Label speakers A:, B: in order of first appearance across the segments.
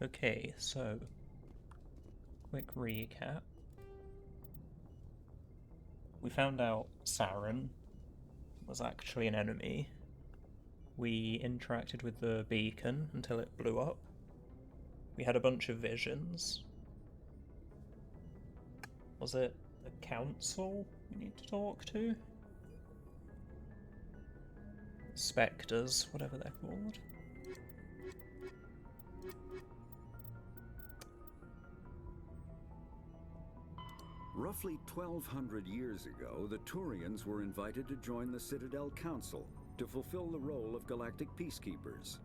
A: Okay, so quick recap. We found out Saren was actually an enemy. We interacted with the beacon until it blew up. We had a bunch of visions. Was it the council we need to talk to? Spectres, whatever they're called.
B: Roughly 1,200 years ago, the Turians were invited to join the Citadel Council to fulfill the role of galactic peacekeepers.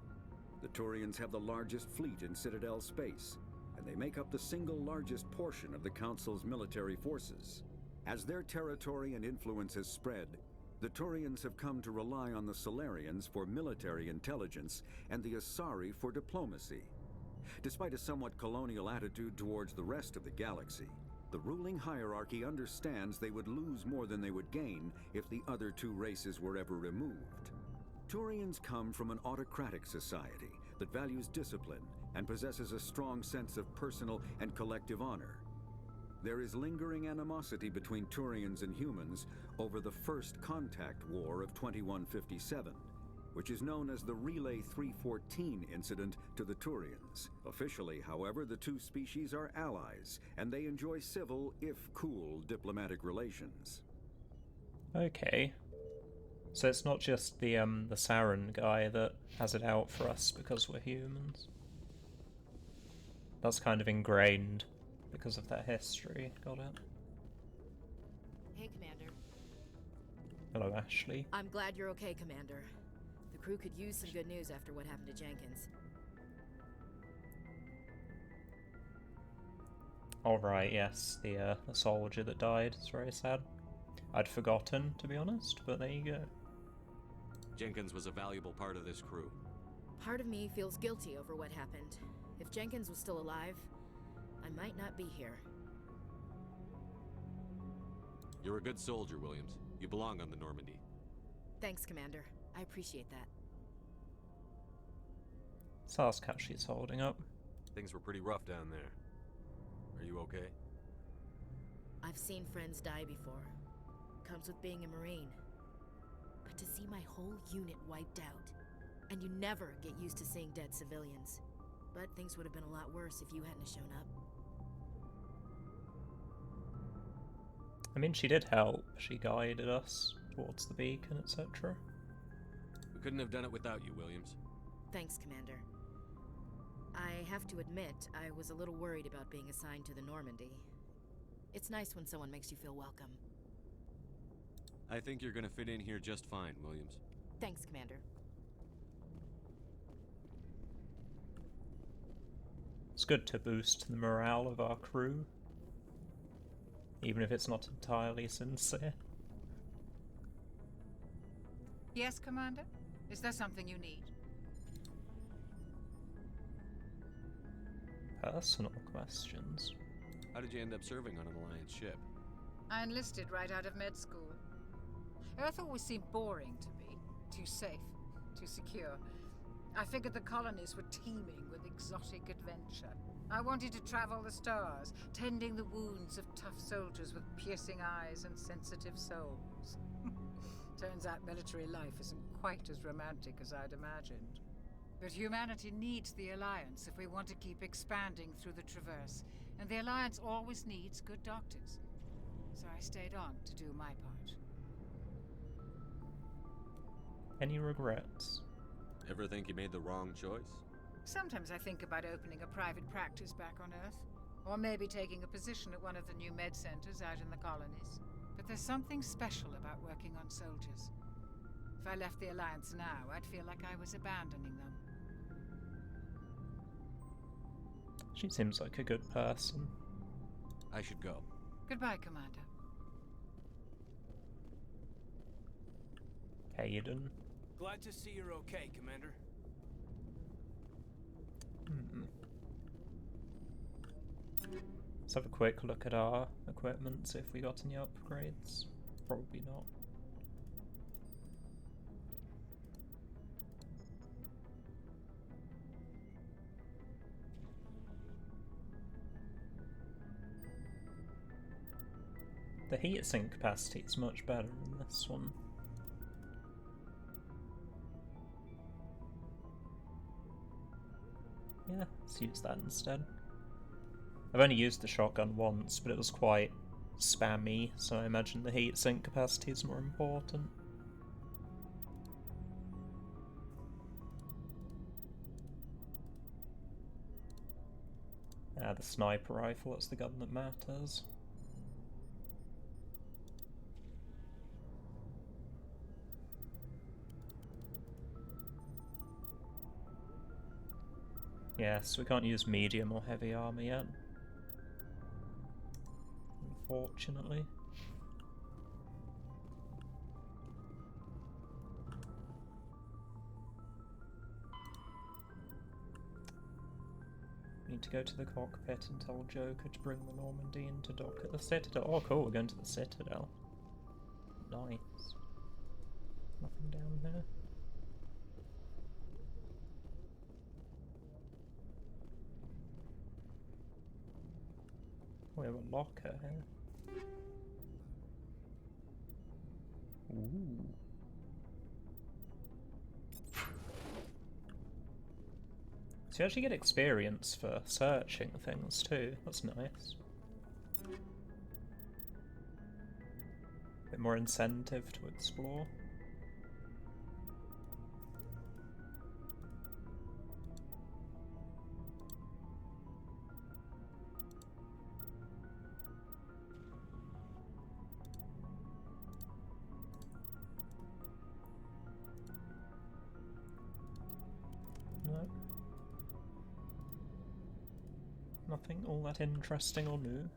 B: The Turians have the largest fleet in Citadel space, and they make up the single largest portion of the Council's military forces. As their territory and influence has spread, the Turians have come to rely on the Solarians for military intelligence and the Asari for diplomacy. Despite a somewhat colonial attitude towards the rest of the galaxy, the ruling hierarchy understands they would lose more than they would gain if the other two races were ever removed. Turians come from an autocratic society that values discipline and possesses a strong sense of personal and collective honor. There is lingering animosity between Turians and humans over the First Contact War of 2157, which is known as the Relay 314 incident to the Turians. Officially, however, the two species are allies, and they enjoy civil, if cool, diplomatic relations.
A: Okay. So it's not just the Saren guy that has it out for us because we're humans. That's kind of ingrained because of their history. Got it.
C: Hey, Commander.
A: Hello, Ashley.
C: I'm glad you're okay, Commander. The crew could use some good news after what happened to Jenkins.
A: Alright, yes, the soldier that died. It's very sad. I'd forgotten, to be honest, but there you go.
D: Jenkins was a valuable part of this crew.
C: Part of me feels guilty over what happened. If Jenkins was still alive, I might not be here.
D: You're a good soldier, Williams. You belong on the Normandy.
C: Thanks, Commander. I appreciate that.
A: So ask how she's holding up.
D: Things were pretty rough down there. Are you okay?
C: I've seen friends die before. Comes with being a Marine. But to see my whole unit wiped out, and you never get used to seeing dead civilians. But things would have been a lot worse if you hadn't shown up.
A: I mean, she did help. She guided us towards the beacon, etc.
D: We couldn't have done it without you, Williams.
C: Thanks, Commander. I have to admit, I was a little worried about being assigned to the Normandy. It's nice when someone makes you feel welcome.
D: I think you're gonna fit in here just fine, Williams.
C: Thanks, Commander.
A: It's good to boost the morale of our crew, even if it's not entirely sincere.
E: Yes, Commander? Is there something you need?
A: Personal questions.
D: How did you end up serving on an Alliance ship?
E: I enlisted right out of med school. Earth always seemed boring to me. Too safe, too secure. I figured the colonies were teeming with exotic adventure. I wanted to travel the stars, tending the wounds of tough soldiers with piercing eyes and sensitive souls. Turns out military life isn't quite as romantic as I'd imagined. But humanity needs the Alliance if we want to keep expanding through the Traverse, and the Alliance always needs good doctors. So I stayed on to do my part.
A: Any regrets?
D: Ever think you made the wrong choice?
E: Sometimes I think about opening a private practice back on Earth, or maybe taking a position at one of the new med centers out in the colonies. But there's something special about working on soldiers. If I left the Alliance now, I'd feel like I was abandoning them.
A: She seems like a good person.
D: I should go.
E: Goodbye, Commander.
A: Hayden.
F: Glad to see you're okay, Commander.
A: Let's have a quick look at our equipment, see if we got any upgrades. Probably not. The heatsink capacity is much better than this one. Yeah, let's use that instead. I've only used the shotgun once, but it was quite spammy, so I imagine the heatsink capacity is more important. The sniper rifle, it's the gun that matters. Yes, we can't use medium or heavy armor yet. Unfortunately. Need to go to the cockpit and tell Joker to bring the Normandy into dock at the Citadel. Oh cool, we're going to the Citadel. Nice. Nothing down here. We have a locker here. Ooh. So you actually get experience for searching things too. That's nice. Bit more incentive to explore. No. Nothing all that interesting or new.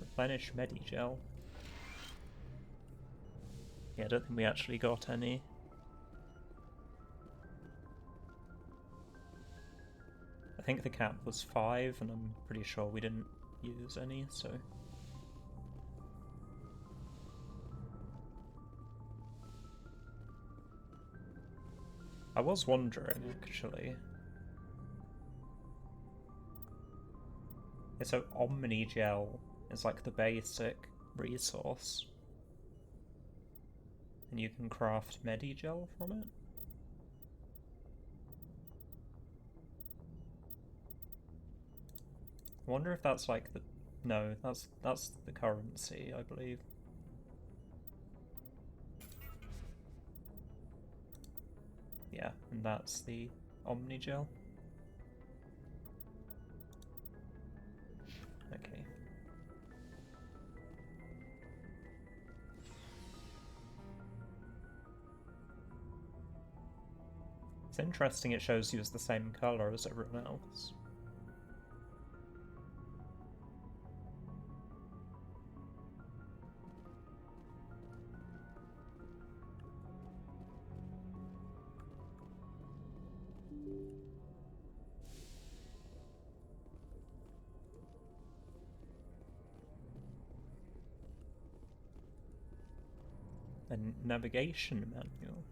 A: Replenish Medigel. Yeah, I don't think we actually got any. I think the cap was 5, and I'm pretty sure we didn't use any, so... I was wondering, actually. Yeah, so Omnigel is like the basic resource. And you can craft Medigel from it? I wonder if that's like the... No, that's the currency, I believe. Yeah, and that's the Omnigel. Okay. It's interesting it shows you as the same colour as everyone else. A navigation manual.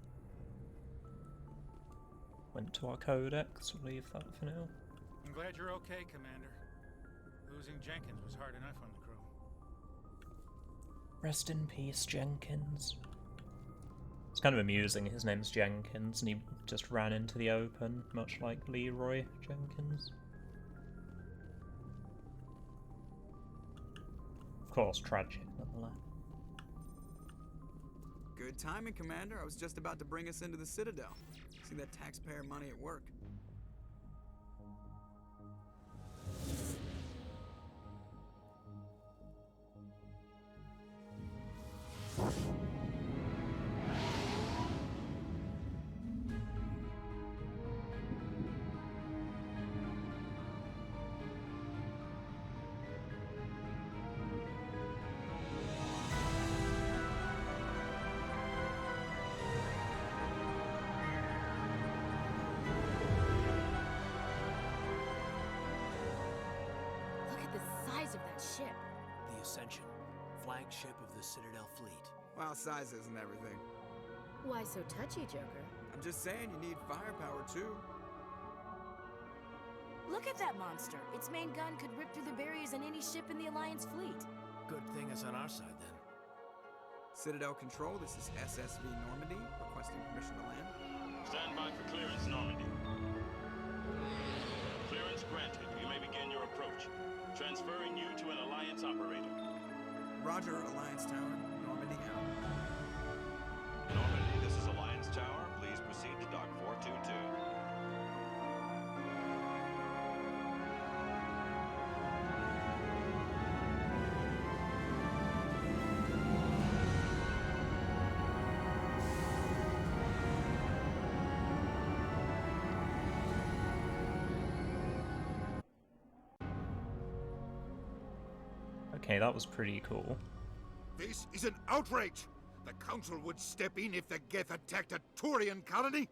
A: Went to our codex, we'll leave that for now.
G: I'm glad you're okay, Commander. Losing Jenkins was hard enough on the crew.
A: Rest in peace, Jenkins. It's kind of amusing, his name's Jenkins, and he just ran into the open, much like Leroy Jenkins. Of course, tragic, nonetheless.
H: Good timing, Commander. I was just about to bring us into the Citadel. See that taxpayer money at work.
C: Ship.
F: The Ascension, flagship of the Citadel fleet.
H: Well, size isn't everything.
C: Why so touchy, Joker?
H: I'm just saying you need firepower, too.
I: Look at that monster. Its main gun could rip through the barriers in any ship in the Alliance fleet.
F: Good thing it's on our side, then.
H: Citadel Control, this is SSV Normandy, requesting permission to land.
J: Stand by for clearance, Normandy. Clearance granted. You may begin your approach. Transferring you to an Alliance operator.
H: Roger, Alliance Tower. Normandy out.
K: Normandy, this is Alliance Tower. Please proceed to Dock 422.
A: Okay, that was pretty cool.
L: This is an outrage! The Council would step in if the Geth attacked a Turian colony?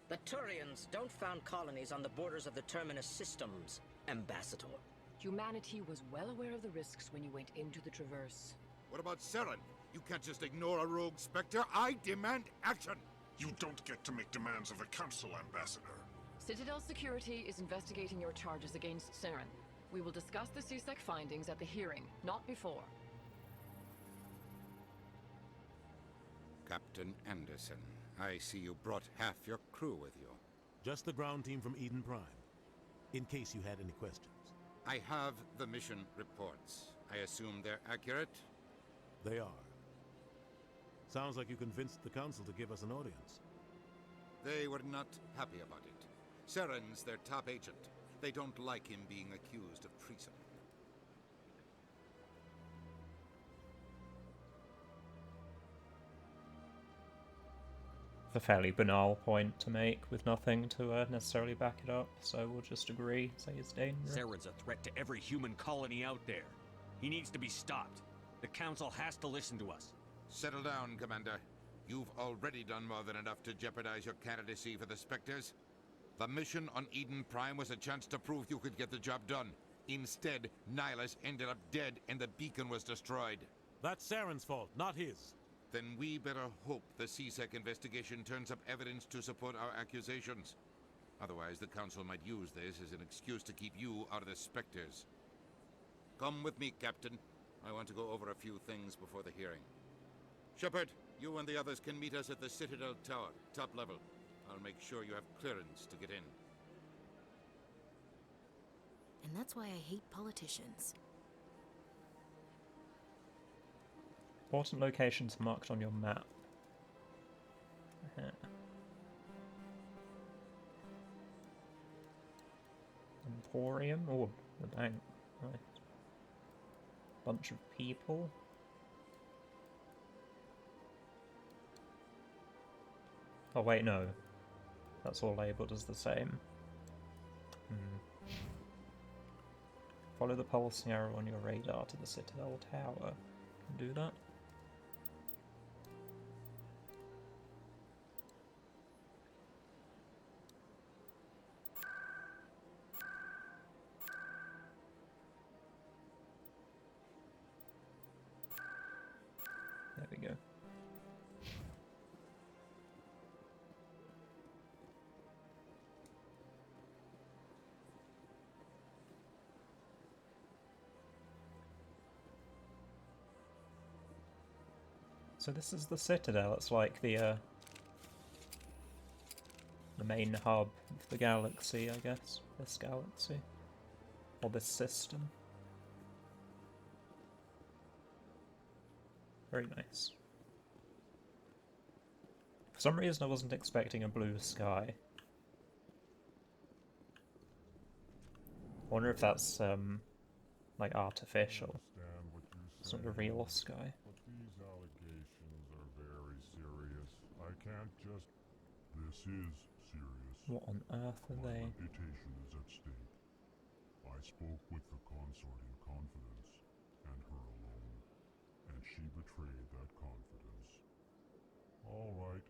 M: The Turians don't found colonies on the borders of the Terminus systems, Ambassador.
N: Humanity was well aware of the risks when you went into the Traverse.
L: What about Saren? You can't just ignore a rogue Spectre. I demand action!
O: You don't get to make demands of the Council, Ambassador.
N: Citadel Security is investigating your charges against Saren. We will discuss the CSEC findings at the hearing, not before.
B: Captain Anderson, I see you brought half your crew with you.
F: Just the ground team from Eden Prime, in case you had any questions.
B: I have the mission reports. I assume they're accurate?
F: They are. Sounds like you convinced the Council to give us an audience.
B: They were not happy about it. Saren's their top agent. They don't like him being accused of treason.
A: A fairly banal point to make with nothing to necessarily back it up, so we'll just agree, say it's dangerous.
D: Saren's a threat to every human colony out there. He needs to be stopped. The Council has to listen to us.
B: Settle down, Commander. You've already done more than enough to jeopardize your candidacy for the Spectres. The mission on Eden Prime was a chance to prove you could get the job done. Instead, Nihilus ended up dead and the beacon was destroyed.
F: That's Saren's fault, not his.
B: Then we better hope the CSEC investigation turns up evidence to support our accusations. Otherwise, the Council might use this as an excuse to keep you out of the Spectres. Come with me, Captain. I want to go over a few things before the hearing. Shepard, you and the others can meet us at the Citadel Tower, top level. I'll make sure you have clearance to get in.
I: And that's why I hate politicians.
A: Important locations marked on your map. Emporium? Oh, the bank. Nice. Bunch of people. Oh wait, no. That's all labelled as the same. Follow the pulsing arrow on your radar to the Citadel Tower. Can do that. There we go. So this is the Citadel. It's like the main hub of the galaxy, I guess. This galaxy. Or this system. Very nice. For some reason I wasn't expecting a blue sky. I wonder if that's like artificial. It's not a real sky.
O: These allegations are very serious. I can't just... This is serious.
A: What on earth are
O: My
A: they?
O: reputation is at stake. I spoke with the consort in confidence, and her alone, and she betrayed that confidence. All right.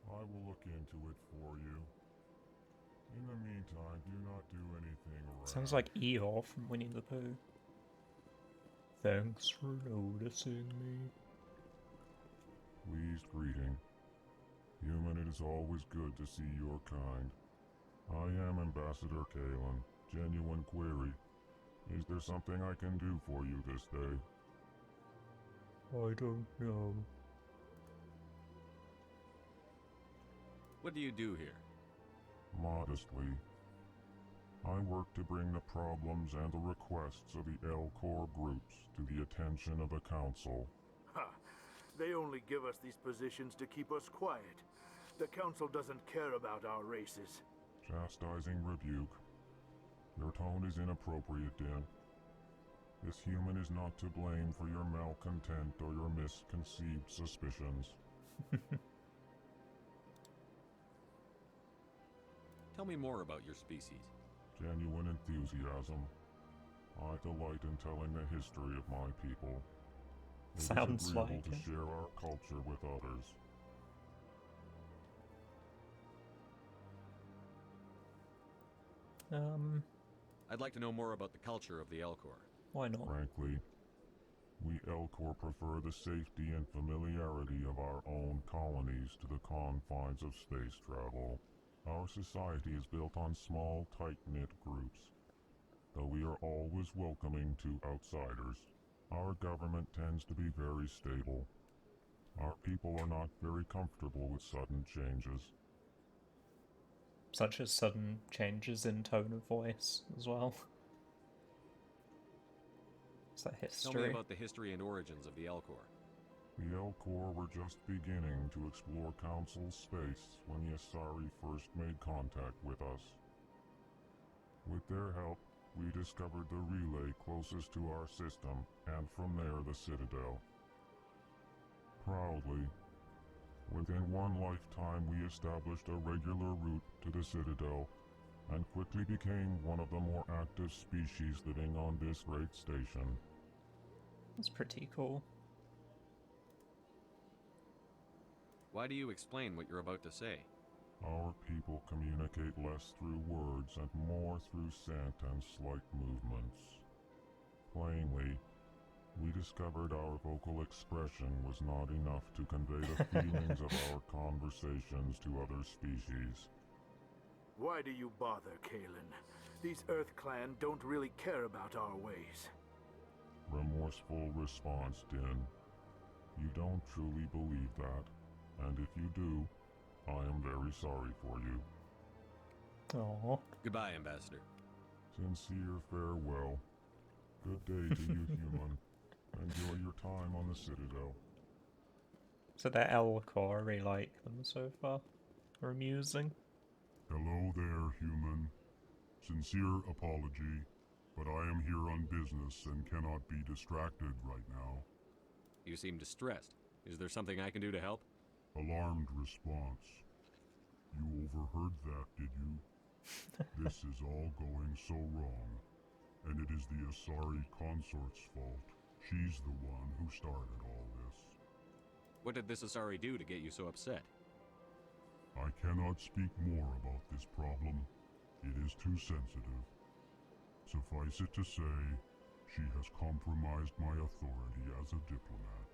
O: I will look into it for you. In the meantime, do not do anything rash.
A: Sounds like Eeyore from Winnie the Pooh. Thanks for noticing me.
O: Pleased greeting. Human, it is always good to see your kind. I am Ambassador Kalen. Genuine query. Is there something I can do for you this day?
A: I don't know.
D: What do you do here?
O: Modestly. I work to bring the problems and the requests of the Elcor groups to the attention of the Council.
P: Ha! They only give us these positions to keep us quiet. The Council doesn't care about our races.
O: Chastising rebuke. Your tone is inappropriate, Din. This human is not to blame for your malcontent or your misconceived suspicions.
D: Tell me more about your species.
O: Genuine enthusiasm. I delight in telling the history of my people. It
A: Sounds
O: is agreeable
A: like
O: to
A: it.
O: share our culture with others.
D: I'd like to know more about the culture of the Elcor.
A: Why not?
O: Frankly, we Elcor prefer the safety and familiarity of our own colonies to the confines of space travel. Our society is built on small, tight-knit groups. Though we are always welcoming to outsiders, our government tends to be very stable. Our people are not very comfortable with sudden changes.
A: Such as sudden changes in tone of voice as well. Is that history?
D: Tell me about the history and origins of the Elcor.
O: The Elcor were just beginning to explore Council space when the Asari first made contact with us. With their help, we discovered the relay closest to our system, and from there the Citadel. Proudly, within one lifetime we established a regular route to the Citadel, and quickly became one of the more active species living on this great station.
A: That's pretty cool.
D: Why do you explain what you're about to say?
O: Our people communicate less through words and more through scent and slight movements. Plainly, we discovered our vocal expression was not enough to convey the feelings of our conversations to other species.
P: Why do you bother, Kalen? These Earth Clan don't really care about our ways.
O: Remorseful response, Din. You don't truly believe that, and if you do, I am very sorry for you.
A: Aww.
D: Goodbye, Ambassador.
O: Sincere farewell. Good day to you, human. Enjoy your time on the Citadel.
A: So they're Elcor, I really like them so far. They're amusing.
O: Hello there, human. Sincere apology, but I am here on business and cannot be distracted right now.
D: You seem distressed. Is there something I can do to help?
O: Alarmed response. You overheard that, did you? This is all going so wrong, and it is the Asari consort's fault. She's the one who started all this.
D: What did this Asari do to get you so upset?
O: I cannot speak more about this problem. It is too sensitive. Suffice it to say, she has compromised my authority as a diplomat.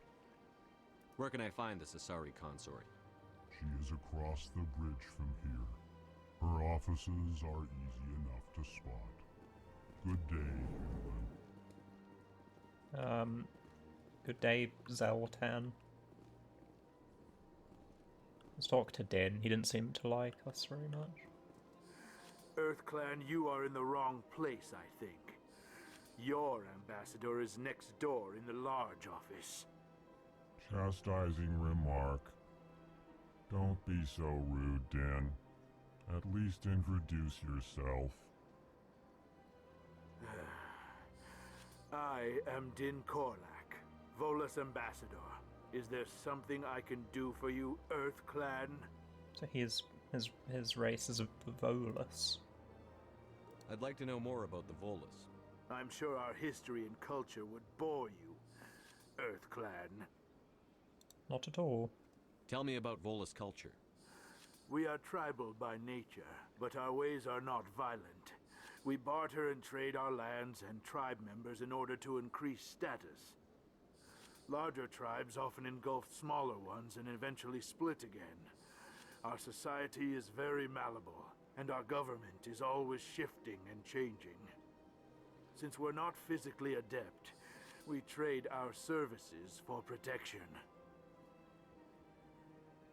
D: Where can I find this Asari consort?
O: She is across the bridge from here. Her offices are easy enough to spot. Good day, human.
A: Good day, Zeltan. Let's talk to Din. He didn't seem to like us very much.
P: Earth Clan, you are in the wrong place, I think. Your ambassador is next door in the large office.
O: Chastising remark. Don't be so rude, Din. At least introduce yourself.
P: I am Din Korlak, Volus ambassador. Is there something I can do for you, Earth Clan?
A: So his race is the Volus.
D: I'd like to know more about the Volus.
P: I'm sure our history and culture would bore you, Earth Clan.
A: Not at all.
D: Tell me about Volus culture.
P: We are tribal by nature, but our ways are not violent. We barter and trade our lands and tribe members in order to increase status. Larger tribes often engulf smaller ones and eventually split again. Our society is very malleable. and our government is always shifting and changing. Since we're not physically adept, we trade our services for protection.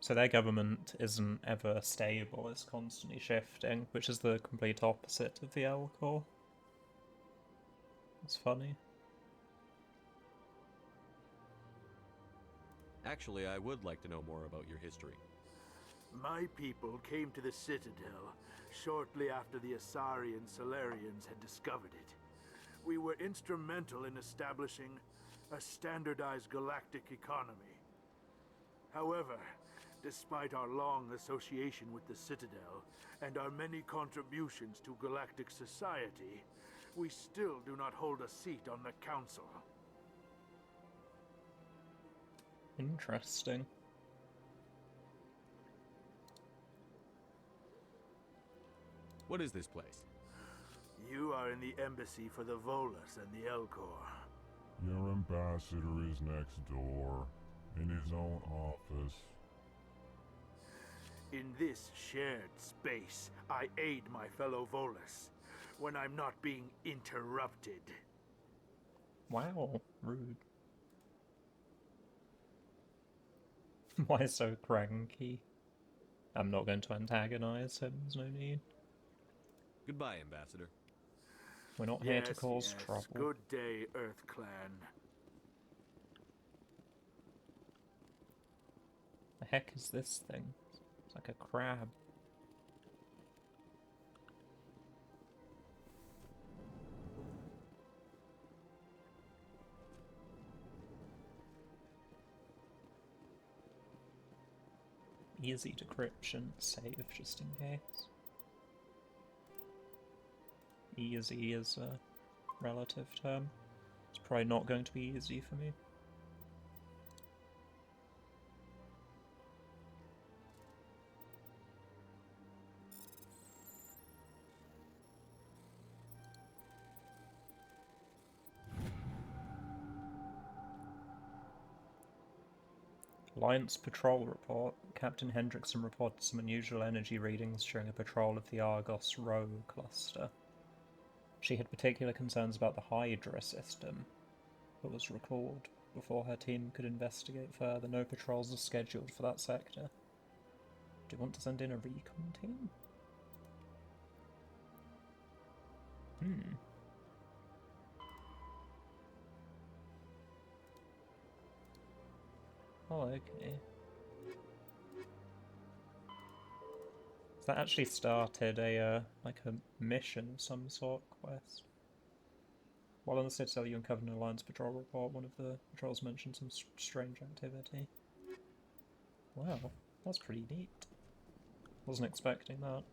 A: So their government isn't ever stable, it's constantly shifting, which is the complete opposite of the Elcor. It's funny.
D: Actually, I would like to know more about your history.
P: My people came to the Citadel shortly after the Asari and Solarians had discovered it. We were instrumental in establishing a standardized galactic economy. However, despite our long association with the Citadel and our many contributions to galactic society, we still do not hold a seat on the Council.
A: Interesting.
D: What is this place?
P: You are in the embassy for the Volus and the Elcor.
O: Your ambassador is next door, in his own office.
P: In this shared space, I aid my fellow Volus when I'm not being interrupted.
A: Wow, rude. Why so cranky? I'm not going to antagonize him, there's no need.
D: Goodbye, Ambassador.
A: We're not here to cause trouble.
P: Good day, Earth Clan.
A: The heck is this thing? It's like a crab. Easy decryption, save just in case. Easy is a relative term. It's probably not going to be easy for me. Alliance Patrol Report. Captain Hendrickson reported some unusual energy readings during a patrol of the Argos Rho cluster. She had particular concerns about the Hydra system, but was recalled before her team could investigate further. No patrols are scheduled for that sector. Do you want to send in a recon team? Oh, okay. So that actually started a, like a mission of some sort, quest. While on the Citadel, you uncovered an Alliance Patrol report. One of the patrols mentioned some strange activity. Wow, that's pretty neat. Wasn't expecting that.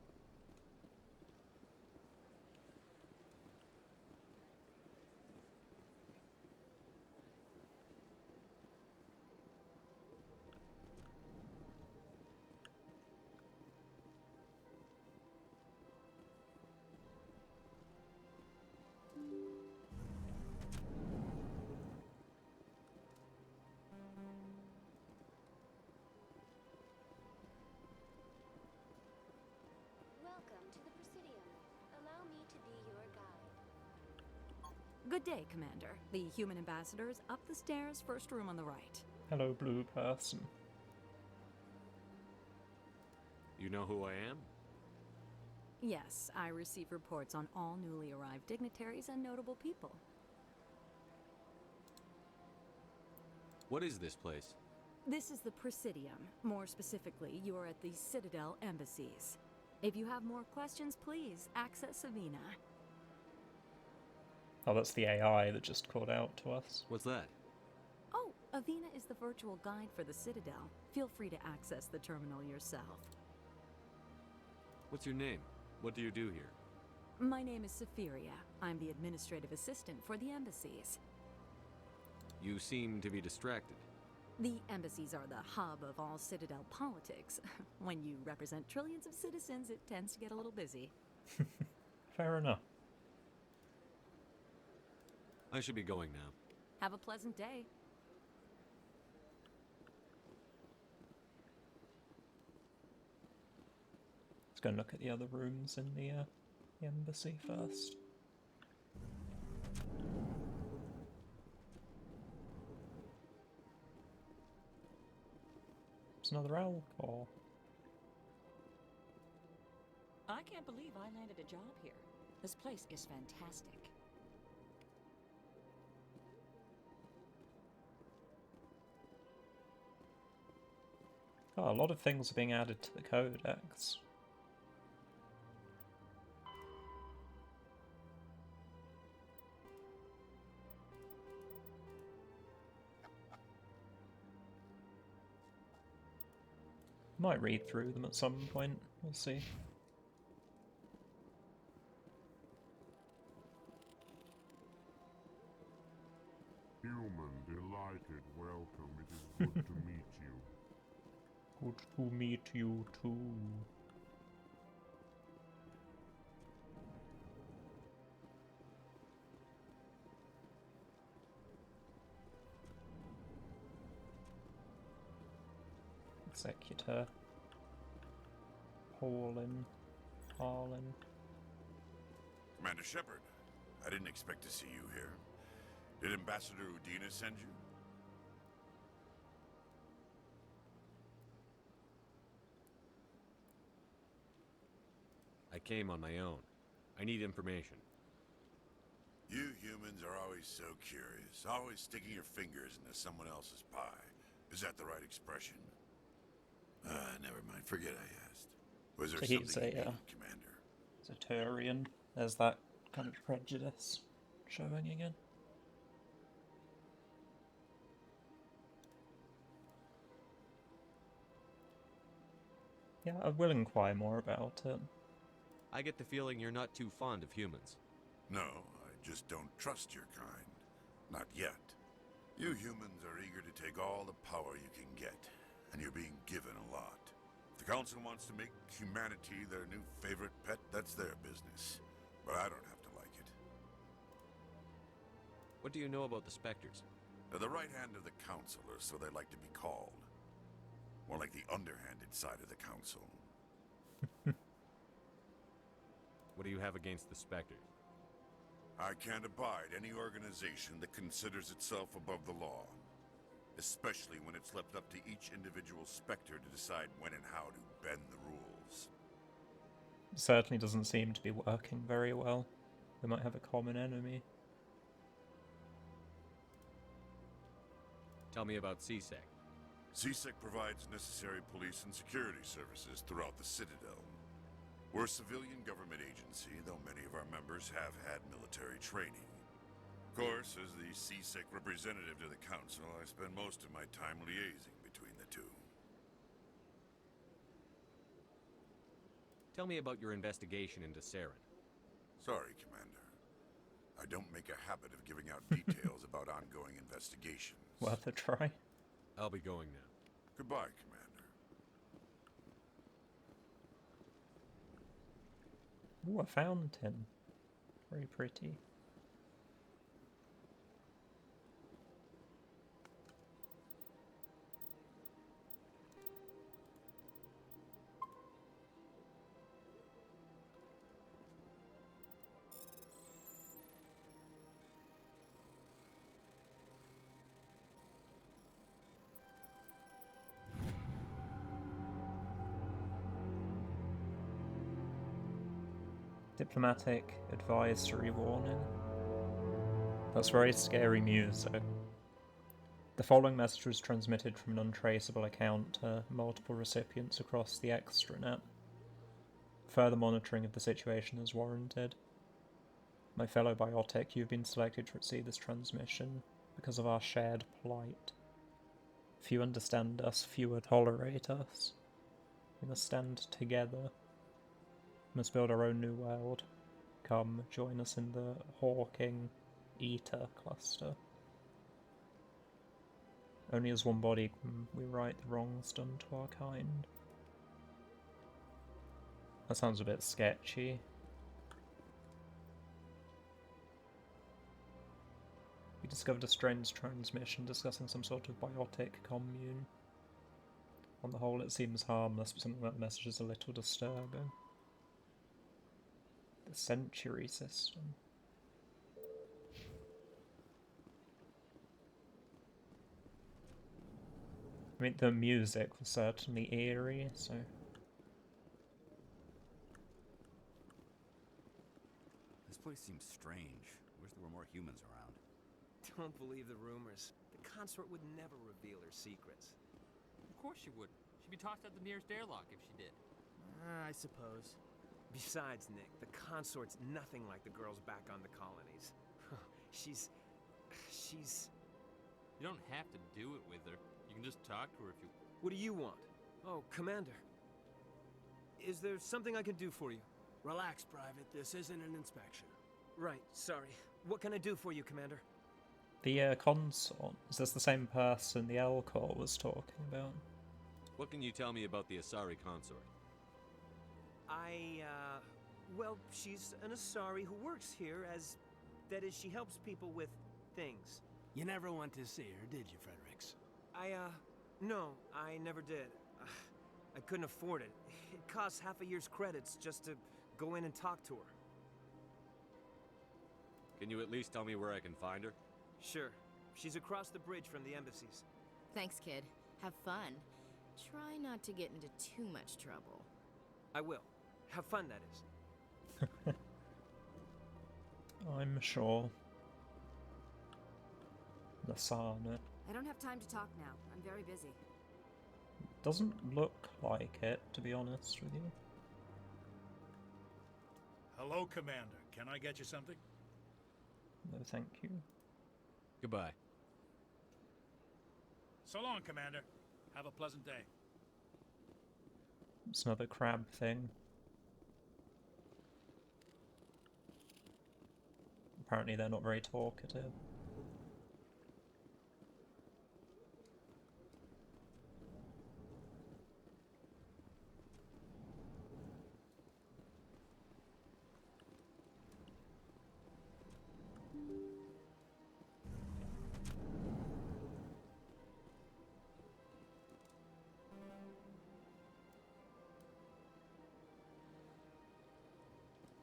Q: Good day, Commander. The human ambassador is up the stairs, first room on the right.
A: Hello, blue person.
D: You know who I am?
Q: Yes, I receive reports on all newly arrived dignitaries and notable people.
D: What is this place?
Q: This is the Presidium. More specifically, you are at the Citadel embassies. If you have more questions, please access Avina.
A: Oh, that's the AI that just called out to us.
D: What's that?
Q: Oh, Avina is the virtual guide for the Citadel. Feel free to access the terminal yourself.
D: What's your name? What do you do here?
Q: My name is Safiria. I'm the administrative assistant for the embassies.
D: You seem to be distracted.
Q: The embassies are the hub of all Citadel politics. When you represent trillions of citizens, it tends to get a little busy.
A: Fair enough.
D: I should be going now.
Q: Have a pleasant day.
A: It's go and look at the other rooms in the embassy first. There's another elk, or...
R: I can't believe I landed a job here. This place is fantastic.
A: Oh, a lot of things are being added to the codex. Might read through them at some point, we'll see.
O: Human, delighted, welcome. It is good to meet you.
A: Good to meet you too. Executor. Harlan.
L: Commander Shepard, I didn't expect to see you here. Did Ambassador Udina send you?
D: I came on my own. I need information.
L: You humans are always so curious, always sticking your fingers into someone else's pie. Is that the right expression? Never mind. Forget I asked. Was there
A: So
L: something
A: he's
L: you
A: a
L: needed, Commander?
A: Zaturian. There's that kind of prejudice showing again. Yeah, I will inquire more about it.
D: I get the feeling you're not too fond of humans.
L: No, I just don't trust your kind. Not yet. You humans are eager to take all the power you can get, and you're being given a lot. If the Council wants to make humanity their new favorite pet, that's their business. But I don't have to like it.
D: What do you know about the Spectres?
L: They're the right hand of the Council, or so they like to be called. More like the underhanded side of the Council.
D: What do you have against the Spectres?
L: I can't abide any organization that considers itself above the law. Especially when it's left up to each individual Spectre to decide when and how to bend the rules.
A: It certainly doesn't seem to be working very well. We might have a common enemy.
D: Tell me about CSEC.
L: CSEC provides necessary police and security services throughout the Citadel. We're a civilian government agency, though many of our members have had military training. Of course, as the CSEC representative to the Council, I spend most of my time liaising between the two.
D: Tell me about your investigation into Saren.
L: Sorry, Commander. I don't make a habit of giving out details about ongoing investigations.
A: Worth a try.
D: I'll be going now.
L: Goodbye, Commander.
A: Ooh, a fountain. Very pretty. Diplomatic advisory warning. That's very scary music. The following message was transmitted from an untraceable account to multiple recipients across the extranet. Further monitoring of the situation is warranted. My fellow biotic, you've been selected to receive this transmission because of our shared plight. Few understand us, fewer tolerate us. We must stand together. We must build our own new world. Come, join us in the Hawking Eta cluster. Only as one body can we right the wrongs done to our kind. That sounds a bit sketchy. We discovered a strange transmission discussing some sort of biotic commune. On the whole, it seems harmless, but something about the message is a little disturbing. The century system. I mean, the music was certainly eerie, so...
S: This place seems strange. Wish there were more humans around.
T: Don't believe the rumors. The consort would never reveal her secrets.
U: Of course she wouldn't. She'd be tossed out the nearest airlock if she did.
T: I suppose. Besides, Nick, the consort's nothing like the girls back on the colonies. she's...
U: You don't have to do it with her. You can just talk to her if you...
T: What do you want? Oh, Commander. Is there something I can do for you?
V: Relax, Private. This isn't an inspection.
T: Right, sorry. What can I do for you, Commander?
A: The consort, is this the same person the Elcor was talking about?
D: What can you tell me about the Asari consort?
T: Well, she's an Asari who works here as... That is, she helps people with things.
V: You never went to see her, did you, Fredericks?
T: No, I never did. I couldn't afford it. It costs half a year's credits just to go in and talk to her.
D: Can you at least tell me where I can find her?
T: Sure. She's across the bridge from the embassies.
C: Thanks, kid. Have fun. Try not to get into too much trouble.
T: I will. Have fun, that is.
A: I'm sure. Lasana.
Q: I don't have time to talk now. I'm very busy.
A: Doesn't look like it, to be honest with you.
G: Hello, Commander. Can I get you something?
A: No, thank you.
D: Goodbye.
G: So long, Commander. Have a pleasant day.
A: It's another crab thing. Apparently they're not very talkative.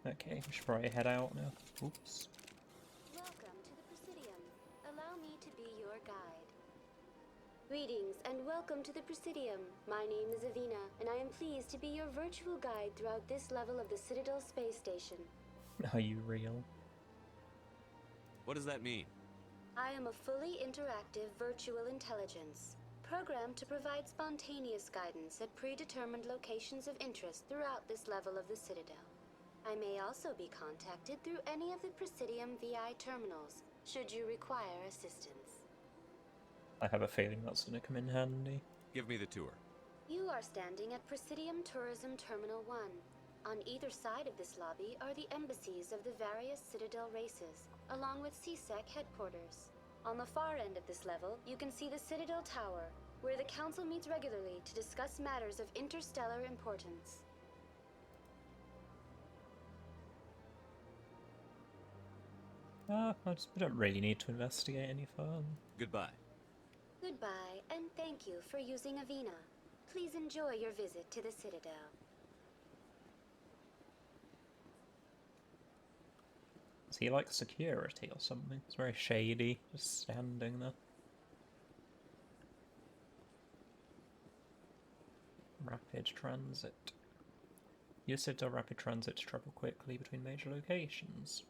A: Okay, we should probably head out now. Oops.
W: Welcome to the Presidium. Allow me to be your guide. Greetings and welcome to the Presidium. My name is Avina, and I am pleased to be your virtual guide throughout this level of the Citadel space station.
A: Are you real?
D: What does that mean?
W: I am a fully interactive virtual intelligence, programmed to provide spontaneous guidance at predetermined locations of interest throughout this level of the Citadel. I may also be contacted through any of the Presidium VI terminals, should you require assistance.
A: I have a feeling that's going to come in handy.
D: Give me the tour.
W: You are standing at Presidium Tourism Terminal 1. On either side of this lobby are the embassies of the various Citadel races, along with CSEC headquarters. On the far end of this level, you can see the Citadel Tower, where the Council meets regularly to discuss matters of interstellar importance.
A: We don't really need to investigate any further.
D: Goodbye.
W: Goodbye, and thank you for using Avina. Please enjoy your visit to the Citadel.
A: Is he like security or something? It's very shady, just standing there. Rapid transit. Use Citadel Rapid Transit to travel quickly between major locations.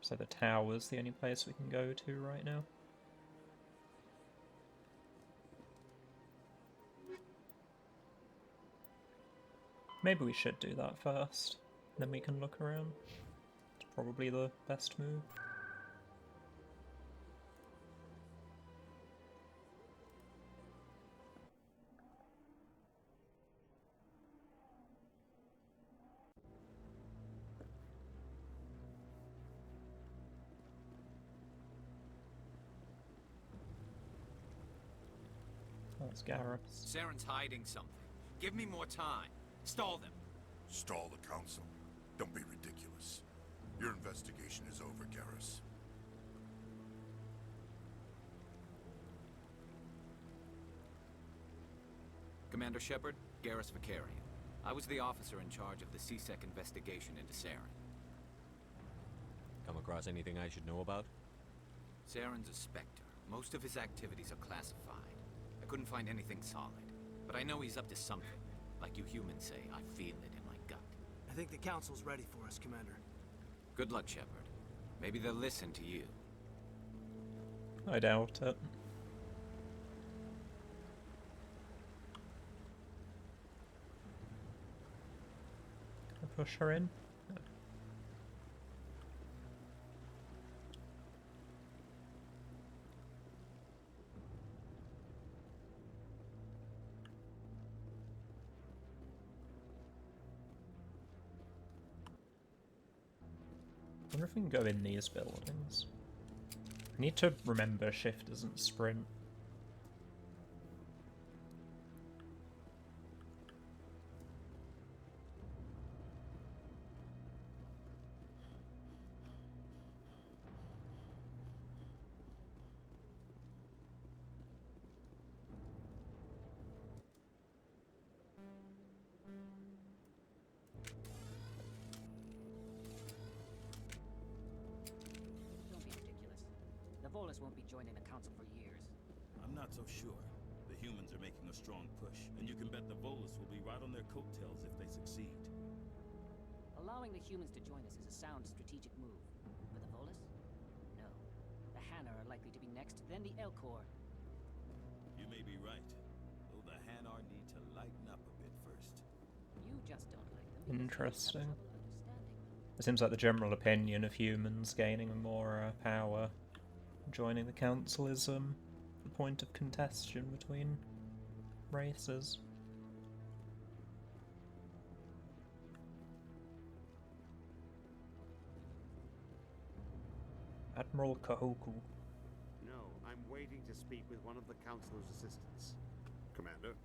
A: So the tower's the only place we can go to right now. Maybe we should do that first, then we can look around. It's probably the best move. That's Garrus.
X: Saren's hiding something. Give me more time. Stall them.
L: Stall the Council? Don't be ridiculous. Your investigation is over, Garrus.
X: Commander Shepard, Garrus Vakarian. I was the officer in charge of the CSEC investigation into Saren.
D: Come across anything I should know about?
X: Saren's a Spectre. Most of his activities are classified. I couldn't find anything solid. But I know he's up to something. Like you humans say, I feel it in my gut.
V: I think the Council's ready for us, Commander.
X: Good luck, Shepard. Maybe they'll listen to you.
A: I doubt it. Can I push her in? No. I wonder if we can go in these buildings. I need to remember shift doesn't sprint.
E: The Volus won't be joining the Council for years.
H: I'm not so sure. The humans are making a strong push, and you can bet the Volus will be right on their coattails if they succeed.
E: Allowing the humans to join us is a sound strategic move. But the Volus? No. The Hanar are likely to be next, then the Elcor.
H: You may be right, though the Hanar need to lighten up a bit first.
E: You just don't like them.
A: Interesting. It seems like the general opinion of humans gaining more power, joining the council is the point of contention between races. Admiral Kahoku.
J: No, I'm waiting to speak with one of the councilor's assistants.
F: Commander?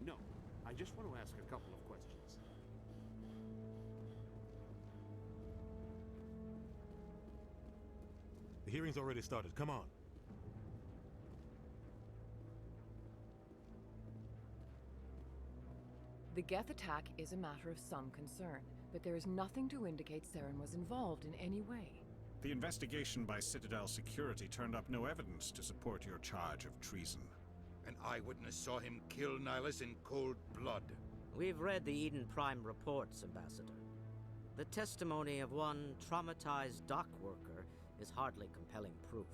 J: No, I just want to ask a couple of questions.
F: The hearing's already started. Come on.
N: The Geth attack is a matter of some concern, but there is nothing to indicate Saren was involved in any way.
G: The investigation by Citadel Security turned up no evidence to support your charge of treason.
K: An eyewitness saw him kill Nihilus in cold blood.
M: We've read the Eden Prime reports, Ambassador. The testimony of one traumatized dock worker is hardly compelling proof.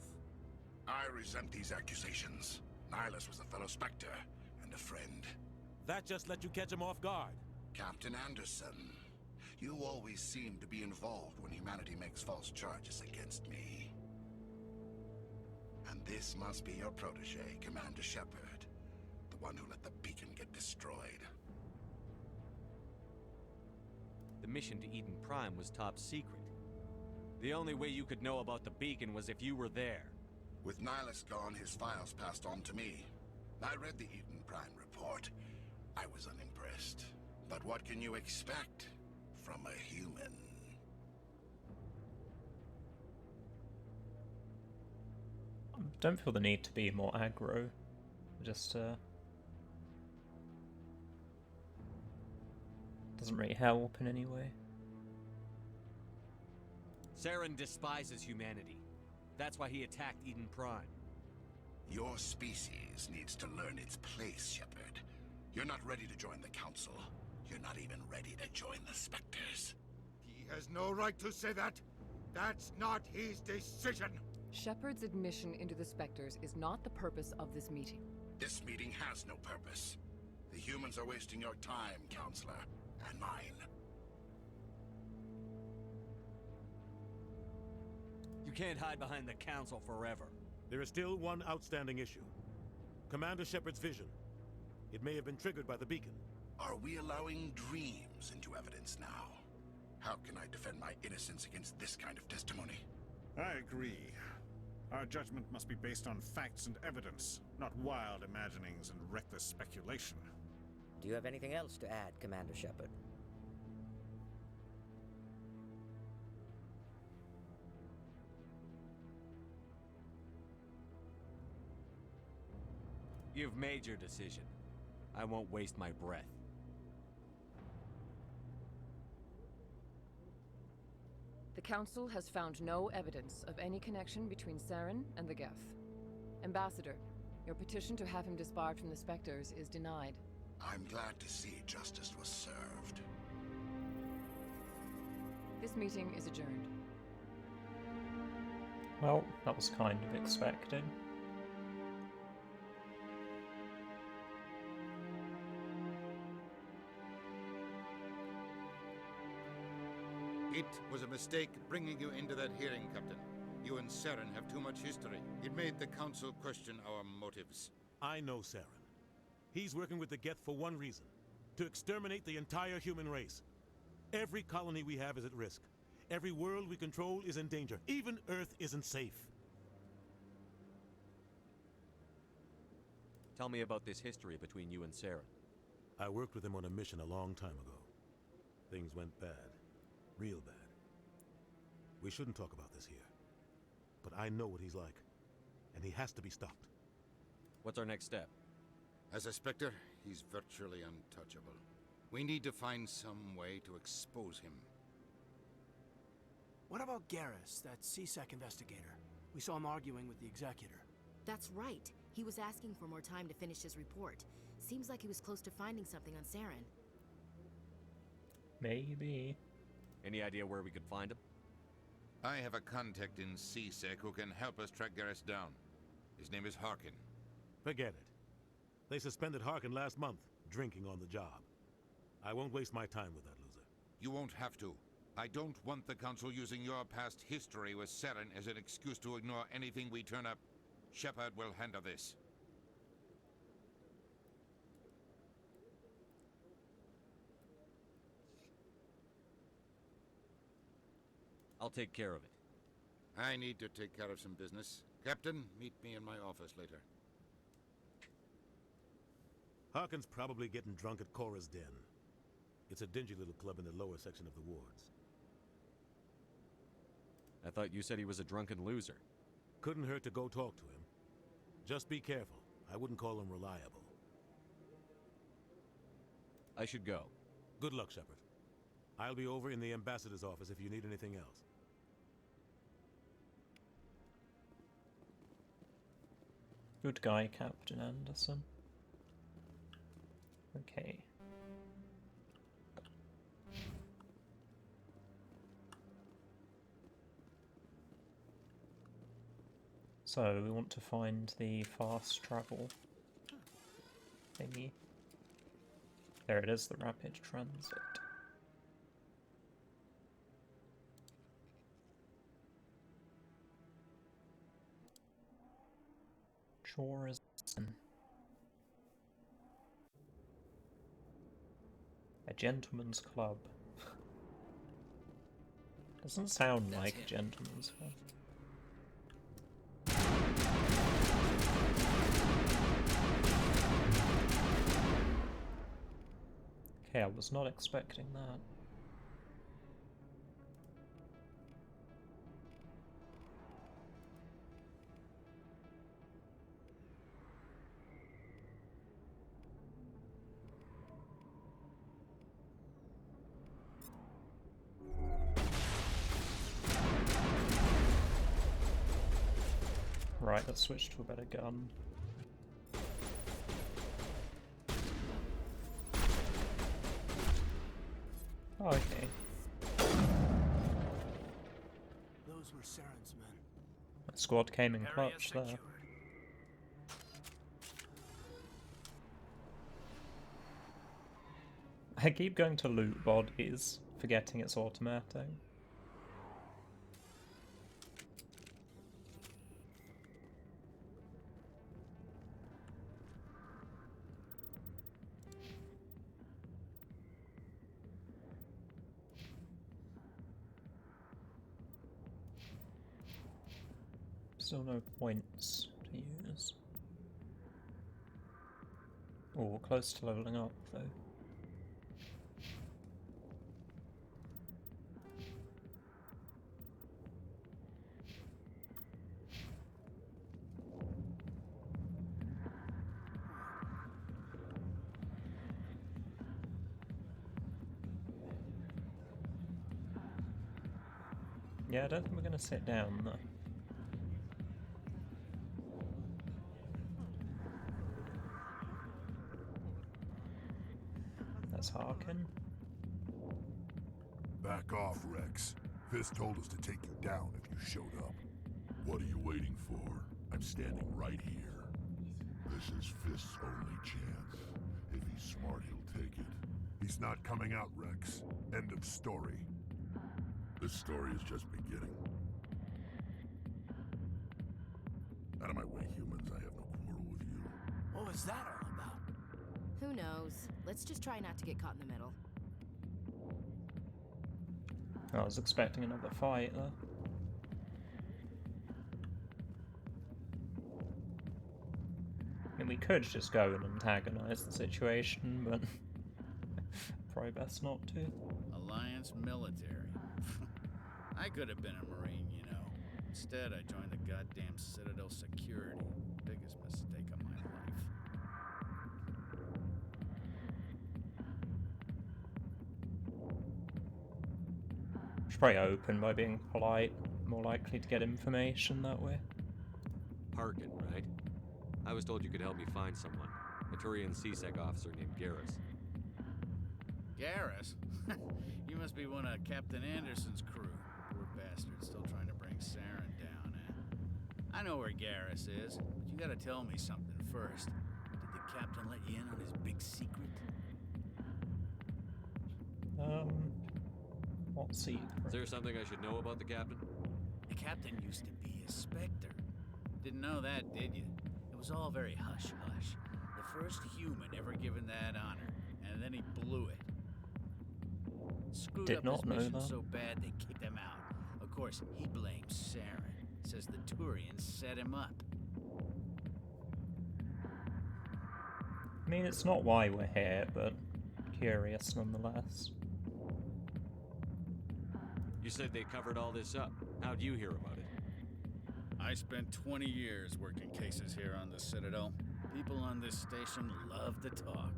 L: I resent these accusations. Nihilus was a fellow Spectre and a friend.
F: That just let you catch him off guard.
L: Captain Anderson, you always seem to be involved when humanity makes false charges against me. And this must be your protege, Commander Shepard, the one who let the beacon get destroyed.
D: The mission to Eden Prime was top secret. The only way you could know about the beacon was if you were there.
L: With Nihilus gone, his files passed on to me. I read the Eden Prime report. I was unimpressed. But what can you expect from a human?
A: I don't feel the need to be more aggro. Just doesn't really help in any way.
D: Saren despises humanity. That's why he attacked Eden Prime.
L: Your species needs to learn its place, Shepard. You're not ready to join the Council. You're not even ready to join the Spectres.
K: He has no right to say that. That's not his decision.
N: Shepard's admission into the Spectres is not the purpose of this meeting.
L: This meeting has no purpose. The humans are wasting your time, Counselor, and mine.
D: You can't hide behind the Council forever.
F: There is still one outstanding issue. Commander Shepard's vision. It may have been triggered by the beacon.
L: Are we allowing dreams into evidence now? How can I defend my innocence against this kind of testimony?
G: I agree. Our judgment must be based on facts and evidence, not wild imaginings and reckless speculation.
M: Do you have anything else to add, Commander Shepard?
D: You've made your decision. I won't waste my breath.
N: The Council has found no evidence of any connection between Saren and the Geth. Ambassador, your petition to have him disbarred from the Spectres is denied.
K: I'm glad to see justice was served.
N: This meeting is adjourned.
A: Well, that was kind of expected.
K: It was a mistake bringing you into that hearing, Captain. You and Saren have too much history. It made the Council question our motives.
F: I know Saren. He's working with the Geth for one reason. To exterminate the entire human race. Every colony we have is at risk. Every world we control is in danger. Even Earth isn't safe.
D: Tell me about this history between you and Saren.
F: I worked with him on a mission a long time ago. Things went bad. Real bad. We shouldn't talk about this here. But I know what he's like. And he has to be stopped.
D: What's our next step?
K: As a Spectre, he's virtually untouchable. We need to find some way to expose him.
V: What about Garrus, that CSEC investigator? We saw him arguing with the Executor.
C: That's right. He was asking for more time to finish his report. Seems like he was close to finding something on Saren.
A: Maybe.
D: Any idea where we could find him?
K: I have a contact in CSEC who can help us track Garrus down. His name is Harkin.
F: Forget it. They suspended Harkin last month, drinking on the job. I won't waste my time with that loser.
K: You won't have to. I don't want the Council using your past history with Saren as an excuse to ignore anything we turn up. Shepard will handle this.
D: I'll take care of it.
K: I need to take care of some business. Captain, meet me in my office later.
F: Harkin's probably getting drunk at Cora's Den. It's a dingy little club in the lower section of the wards.
D: I thought you said he was a drunken loser.
F: Couldn't hurt to go talk to him. Just be careful. I wouldn't call him reliable.
D: I should go.
F: Good luck, Shepard. I'll be over in the Ambassador's office if you need anything else.
A: Good guy, Captain Anderson. Okay. So, we want to find the fast travel thingy. There it is, the rapid transit. Chorazin. A gentleman's club. Doesn't sound like a gentleman's club. Okay, I was not expecting that. Right, let's switch to a better gun. Oh, okay.
V: Those were Saren's men.
A: That squad came in clutch there. I keep going to loot bodies, forgetting it's automatic. Still no points to use. Oh, we're close to leveling up though. Yeah, I don't think we're going to sit down though. That's Harkin.
O: Back off, Rex. Fisk told us to take you down if you showed up. What are you waiting for? I'm standing right here. This is Fisk's only chance. If he's smart, he'll take it. He's not coming out, Rex. End of story. This story is just beginning. Out of my way, humans. I have no quarrel with you.
V: What was that all about?
C: Who knows? Let's just try not to get caught in the middle.
A: I was expecting another fight though. I mean, we could just go and antagonize the situation, but probably best not to.
B: Alliance military. I could have been a Marine, you know. Instead, I joined the goddamn Citadel security. Biggest mistake of my life.
A: Should probably open by being polite. More likely to get information that way.
D: Harkin, right? I was told you could help me find someone. A Turian CSEC officer named Garrus.
B: Garrus? You must be one of Captain Anderson's crew. Poor bastard, still trying to bring Saren down, eh? I know where Garrus is, but you gotta tell me something first. Did the captain let you in on his big secret?
A: What secret?
D: Is there something I should know about the captain?
B: The captain used to be a Spectre. Didn't know that, did you? It was all very hush-hush. The first human ever given that honor, and then he blew it. Screwed
A: Did
B: up
A: not
B: his
A: know
B: mission
A: that.
B: so bad they kicked him out. Of course, he blames Saren. Says the Turians set him up.
A: I mean, it's not why we're here, but curious nonetheless.
D: You said they covered all this up. How'd you hear about it?
B: I spent 20 years working cases here on the Citadel. People on this station love to talk.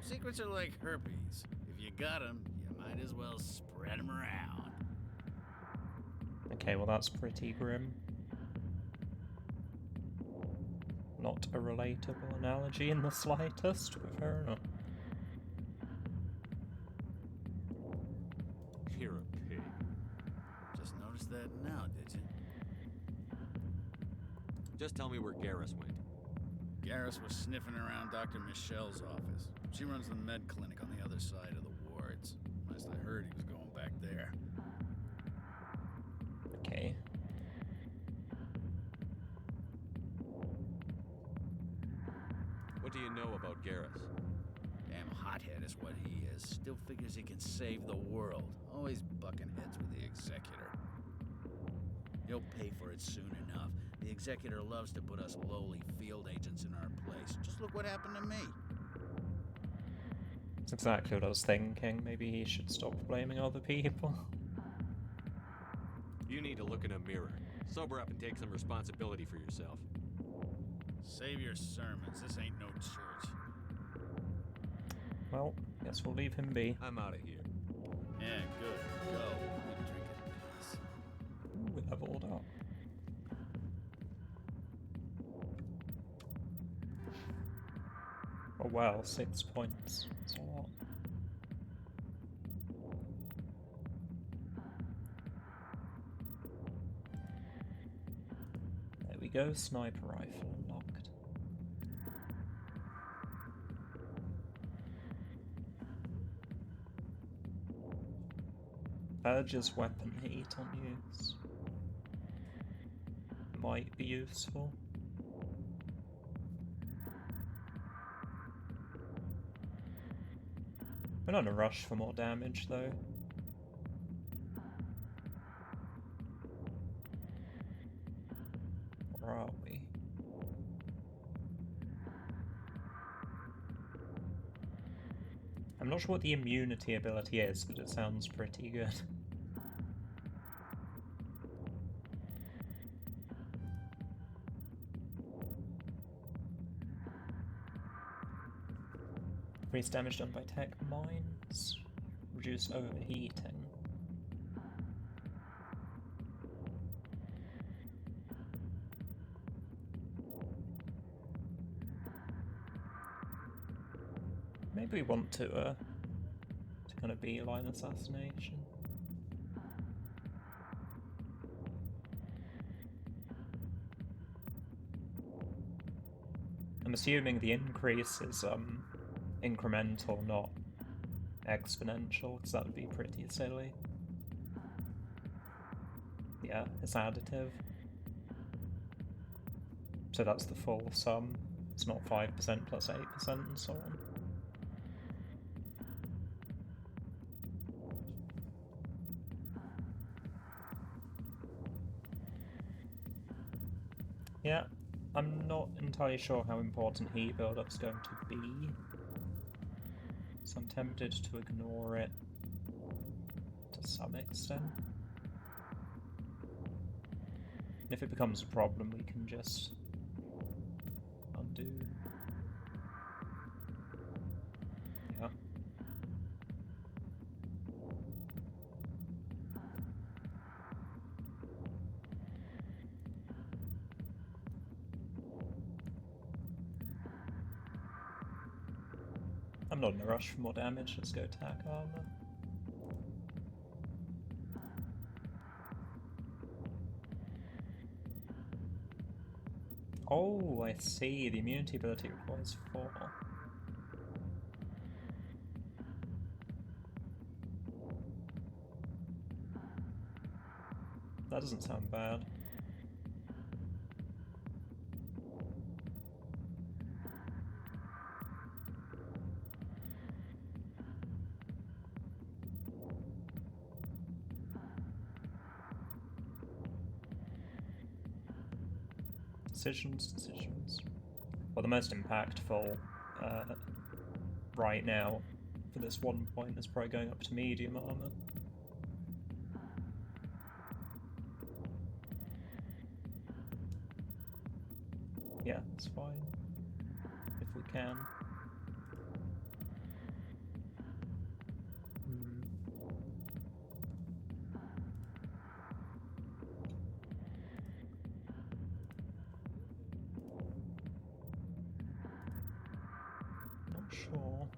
B: Secrets are like herpes. If you got them, you might as well spread them around.
A: Okay, well that's pretty grim. Not a relatable analogy in the slightest, but fair enough.
D: You're a pig.
B: Just noticed that now, did you?
D: Just tell me where Garrus went.
B: Garrus was sniffing around Dr. Michelle's office. She runs the med clinic on the other side of the wards. Last I heard, he was going back there.
A: Okay.
D: What do you know about Garrus?
B: Damn hothead is what he is. Still figures he can save the world. Always bucking heads with the Executor. He'll pay for it soon enough. The Executor loves to put us lowly field agents in our place. Just look what happened to me.
A: That's exactly what I was thinking. Maybe he should stop blaming other people.
D: You need to look in a mirror. Sober up and take some responsibility for yourself.
B: Save your sermons. This ain't no church.
A: Well, guess we'll leave him be.
D: I'm out of here.
B: Yeah, good. Go. We drink in peace.
A: Ooh, we leveled up. Oh wow, 6 points. That's a lot. There we go, sniper rifle unlocked. Urges weapon heat on use. Might be useful. We're not in a rush for more damage though. Where are we? I'm not sure what the immunity ability is, but it sounds pretty good. Increase damage done by tech mines. Reduce overheating. Maybe we want to kind of beeline assassination. I'm assuming the increase is incremental, not exponential, because that would be pretty silly. Yeah, it's additive. So that's the full sum. It's not 5% plus 8% and so on. Yeah, I'm not entirely sure how important heat build-up's going to be, so I'm tempted to ignore it to some extent. And if it becomes a problem, we can just undo. Yeah. I'm not in a rush for more damage, let's go attack armor. Oh, I see. The immunity ability requires 4. That doesn't sound bad. Decisions. Well, the most impactful right now for this one point is probably going up to medium armor. Yeah, it's fine. If we can. Sure.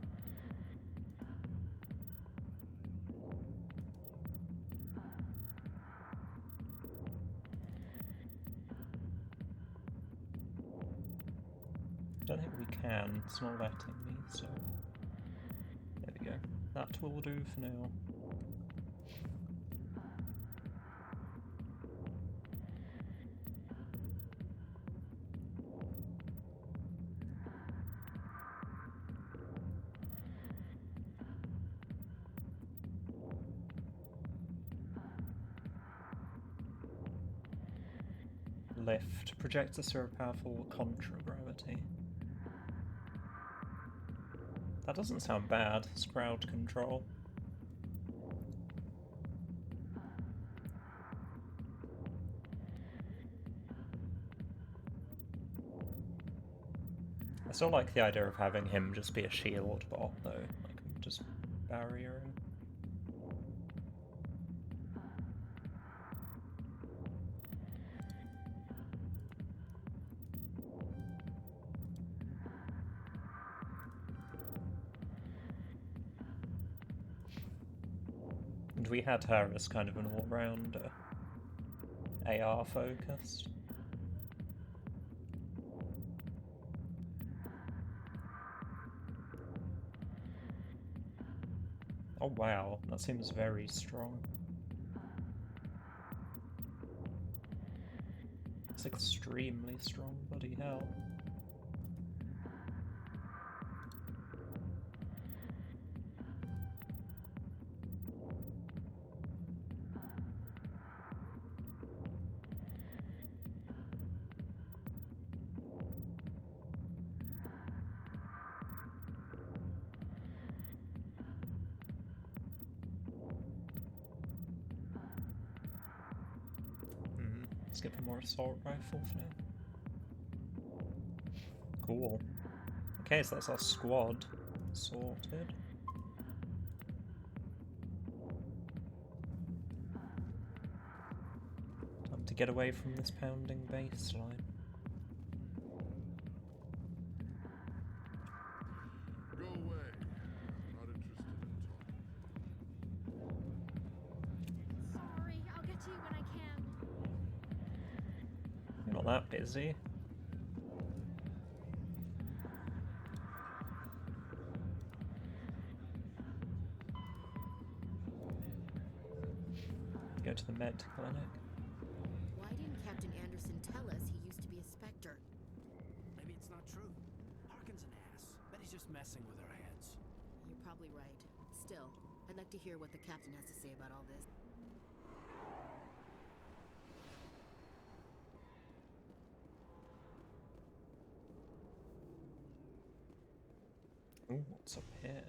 A: I don't think we can, it's not letting me, so there we go. That will do for now. Lift. Projectors through a powerful contragravity. That doesn't sound bad. It's crowd control. I still like the idea of having him just be a shield bot, though. Like, just barriering. And we had her as kind of an all-round AR focused. Oh wow, that seems very strong. It's extremely strong, bloody hell. Let's get a more assault rifle for now. Cool. Okay, so that's our squad sorted. Time to get away from this pounding baseline.
L: Go away.
A: not that busy. Go to the med clinic.
C: Why didn't Captain Anderson tell us he used to be a Spectre?
V: Maybe it's not true. Harkin's an ass. Bet he's just messing with our heads.
C: You're probably right. Still, I'd like to hear what the captain has to say about all this.
A: Ooh, what's up here?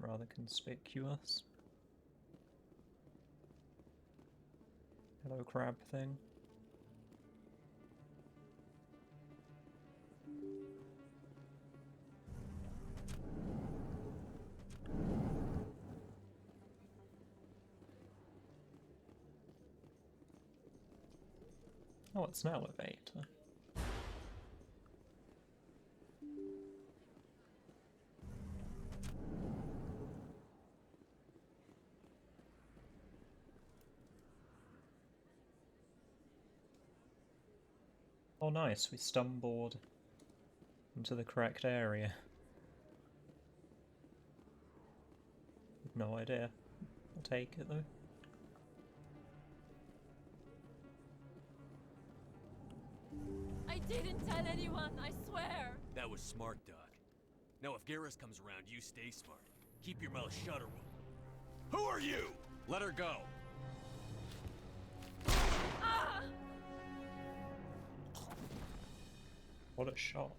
A: Rather conspicuous. Hello, crab thing. Oh, it's an elevator. Oh nice, we stumbled into the correct area. No idea. I'll take it though.
I: I didn't tell anyone, I swear!
P: That was smart, Doc. Now if Garrus comes around, you stay smart. Keep your mouth shut or we'll... Who are you? Let her go.
I: Ah!
A: What a shot.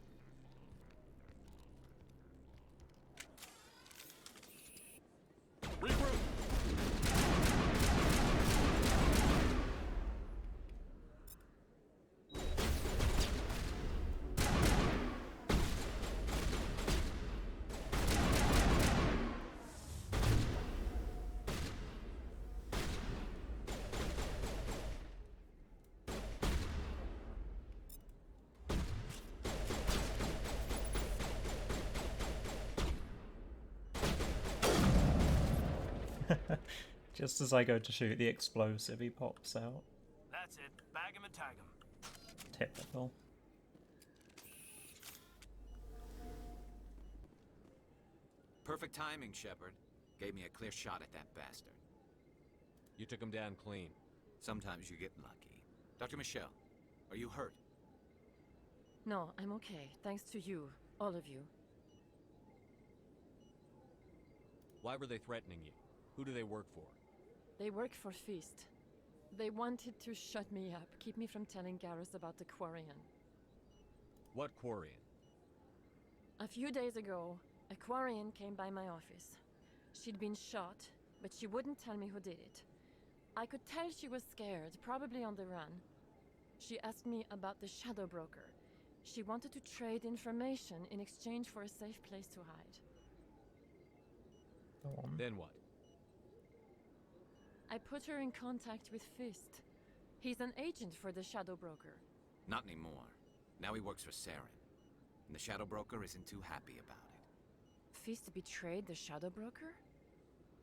P: Regroup!
A: Just as I go to shoot the explosive, he pops out.
V: That's it. Bag him and tag him.
A: Typical.
X: Perfect timing, Shepard. Gave me a clear shot at that bastard.
D: You took him down clean.
X: Sometimes you get lucky. Dr. Michelle, are you hurt?
N: No, I'm okay. Thanks to you. All of you.
D: Why were they threatening you? Who do they work for?
N: They work for Feast. They wanted to shut me up, keep me from telling Garrus about the Quarian.
D: What Quarian?
N: A few days ago, a Quarian came by my office. She'd been shot, but she wouldn't tell me who did it. I could tell she was scared, probably on the run. She asked me about the Shadow Broker. She wanted to trade information in exchange for a safe place to hide.
A: Go on.
D: Then what?
N: I put her in contact with Fist. He's an agent for the Shadow Broker.
X: Not anymore. Now he works for Saren. And the Shadow Broker isn't too happy about it.
N: Fist betrayed the Shadow Broker?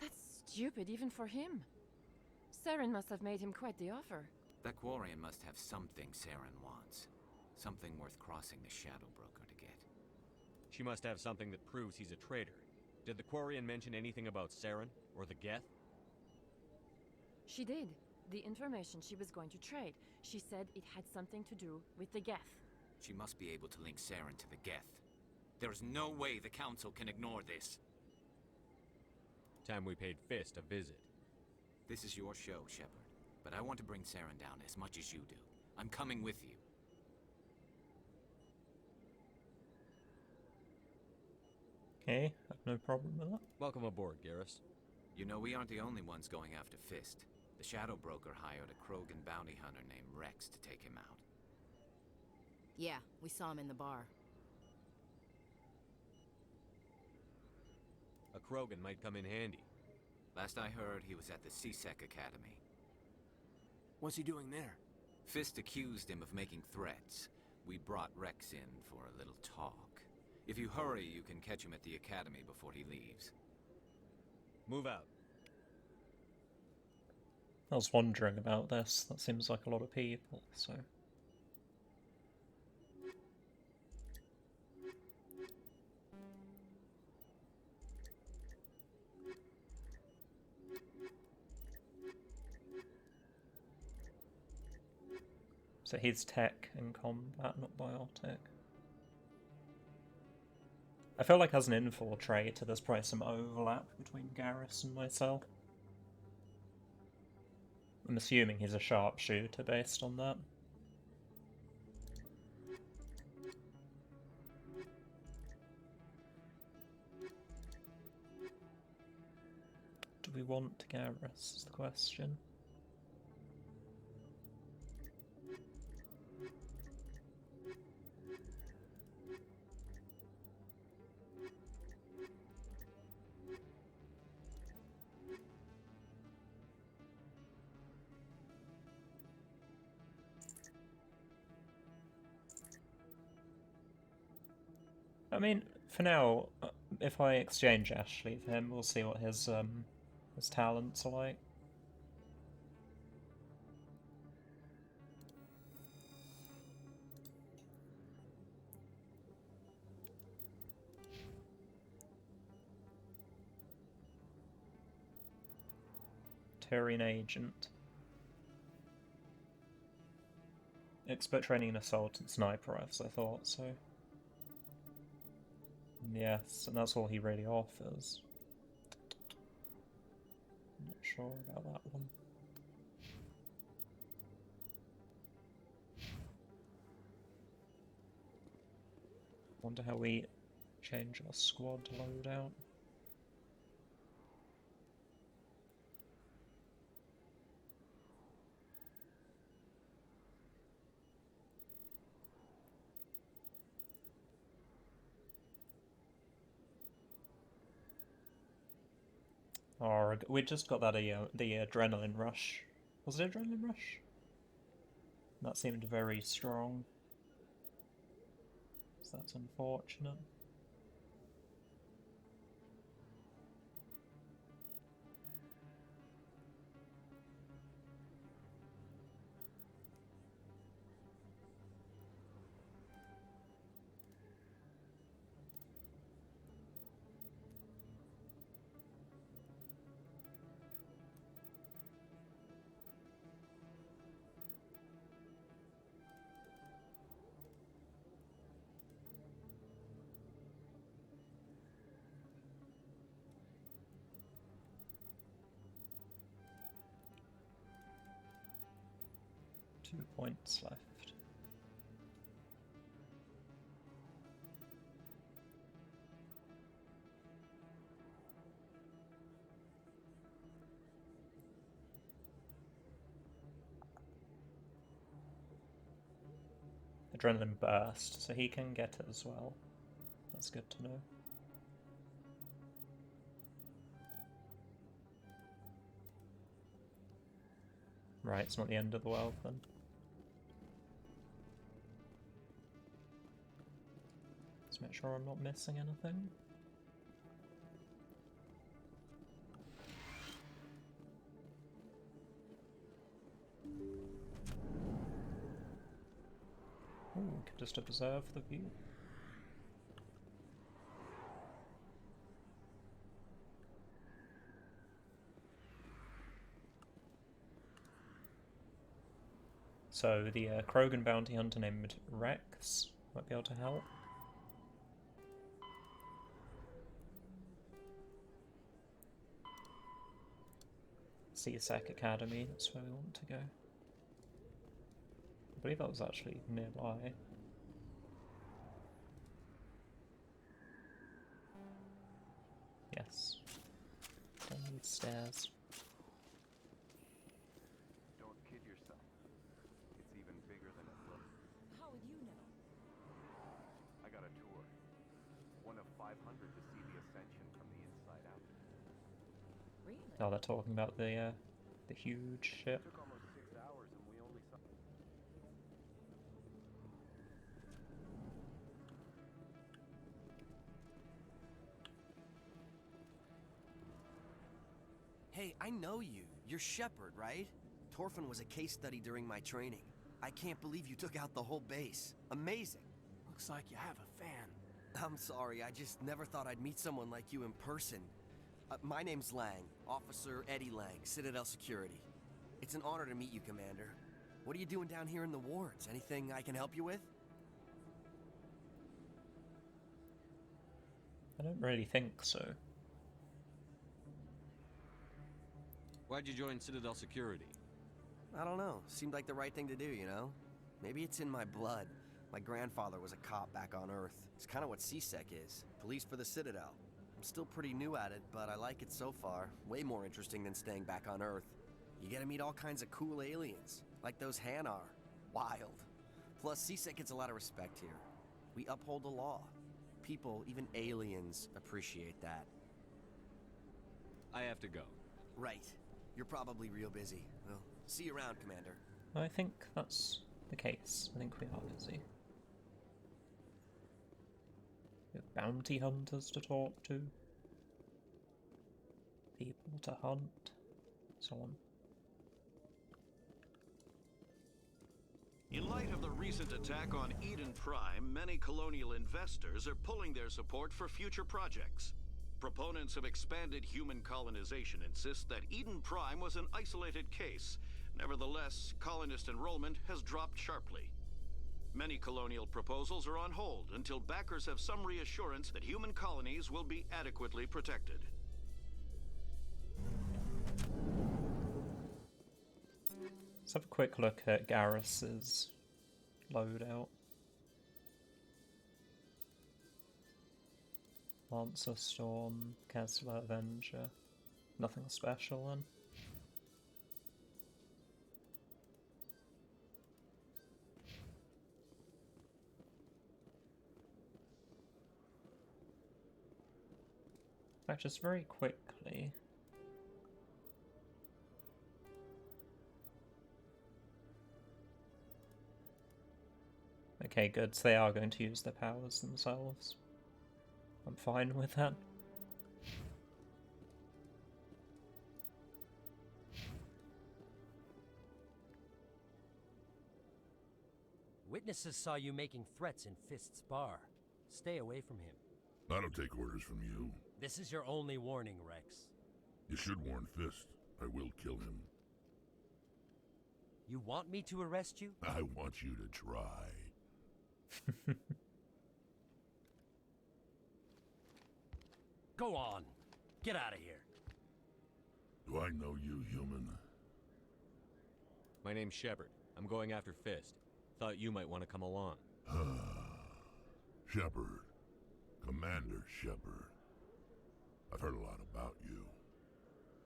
N: That's stupid even for him. Saren must have made him quite the offer.
X: That Quarian must have something Saren wants. Something worth crossing the Shadow Broker to get.
D: She must have something that proves he's a traitor. Did the Quarian mention anything about Saren or the Geth?
N: She did. The information she was going to trade. She said it had something to do with the Geth.
X: She must be able to link Saren to the Geth. There's no way the Council can ignore this.
D: Time we paid Fist a visit.
X: This is your show, Shepard. But I want to bring Saren down as much as you do. I'm coming with you.
A: Okay, have no problem with that.
D: Welcome aboard, Garrus.
X: You know, we aren't the only ones going after Fist. The Shadow Broker hired a Krogan bounty hunter named Rex to take him out.
C: Yeah, we saw him in the bar.
D: A Krogan might come in handy.
X: Last I heard, he was at the C-Sec Academy.
V: What's he doing there?
X: Fist accused him of making threats. We brought Rex in for a little talk. If you hurry, you can catch him at the academy before he leaves.
D: Move out.
A: I was wondering about this. That seems like a lot of people, so... So he's tech in combat, not biotic. I feel like as an infiltrator, there's probably some overlap between Garrus and myself. I'm assuming he's a sharpshooter based on that. Do we want Garrus, is the question. I mean, for now, if I exchange Ashley for him, we'll see what his talents are like. Turian agent. Expert training in assault and sniper rifles, I thought, so... Yes, and that's all he really offers. I'm not sure about that one. Wonder how we change our squad loadout. Or we just got that the adrenaline rush. Was it adrenaline rush? That seemed very strong. So that's unfortunate. Two points left. Adrenaline burst, so he can get it as well. That's good to know. Right, it's not the end of the world then. Let's make sure I'm not missing anything. Ooh, we could just observe the view. So the Krogan bounty hunter named Rex might be able to help. CSEC Academy, that's where we want to go. I believe that was actually nearby. Yes. Down these stairs.
R: Don't kid yourself. It's even bigger than it looks.
I: How would you know?
R: I got a tour. One of 500 to see the Ascension from the inside out.
I: Really?
A: Oh, they're talking about the huge ship.
R: It took almost 6 hours and we only saw...
Q: Hey, I know you. You're Shepard, right? Torfin was a case study during my training. I can't believe you took out the whole base. Amazing.
V: Looks like you have a fan.
Q: I'm sorry, I just never thought I'd meet someone like you in person. My name's Lang, Officer Eddie Lang, Citadel Security. It's an honor to meet you, Commander. What are you doing down here in the wards? Anything I can help you with?
A: I don't really think so.
D: Why'd you join Citadel Security?
Q: I don't know. Seemed like the right thing to do, you know? Maybe it's in my blood. My grandfather was a cop back on Earth. It's kind of what CSEC is. Police for the Citadel. I'm still pretty new at it, but I like it so far. Way more interesting than staying back on Earth. You get to meet all kinds of cool aliens, like those Hanar. Wild. Plus, CSEC gets a lot of respect here. We uphold the law. People, even aliens, appreciate that.
D: I have to go.
Q: Right. You're probably real busy. Well, see you around, Commander.
A: I think that's the case. I think we are busy. We have bounty hunters to talk to. People to hunt. So on.
S: In light of the recent attack on Eden Prime, many colonial investors are pulling their support for future projects. Proponents of expanded human colonization insist that Eden Prime was an isolated case. Nevertheless, colonist enrollment has dropped sharply. Many colonial proposals are on hold until backers have some reassurance that human colonies will be adequately protected.
A: Let's have a quick look at Garrus's loadout. Lancer Storm, Kessler Avenger. Nothing special then. In fact, just very quickly. Okay, good. So they are going to use their powers themselves. I'm fine with that.
T: Witnesses saw you making threats in Fist's bar. Stay away from him.
L: I don't take orders from you.
T: This is your only warning, Rex.
L: You should warn Fist. I will kill him.
T: You want me to arrest you?
L: I want you to try.
T: Go on. Get out of here.
L: Do I know you, human?
D: My name's Shepard. I'm going after Fist. Thought you might want to come along.
L: Shepard. Commander Shepard. I've heard a lot about you.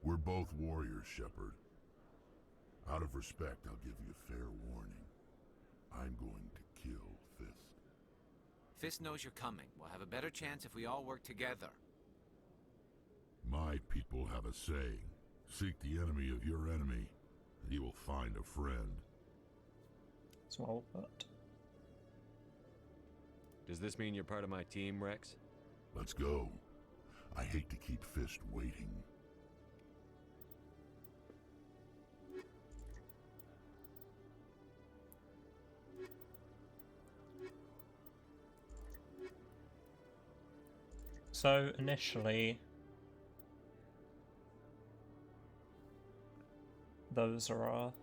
L: We're both warriors, Shepard. Out of respect, I'll give you fair warning. I'm going to kill Fist.
X: Fist knows you're coming. We'll have a better chance if we all work together.
L: My people have a saying. Seek the enemy of your enemy, and you will find a friend.
A: Small but.
D: Does this mean you're part of my team, Rex?
L: Let's go. I hate to keep Fist waiting.
A: So initially, those are our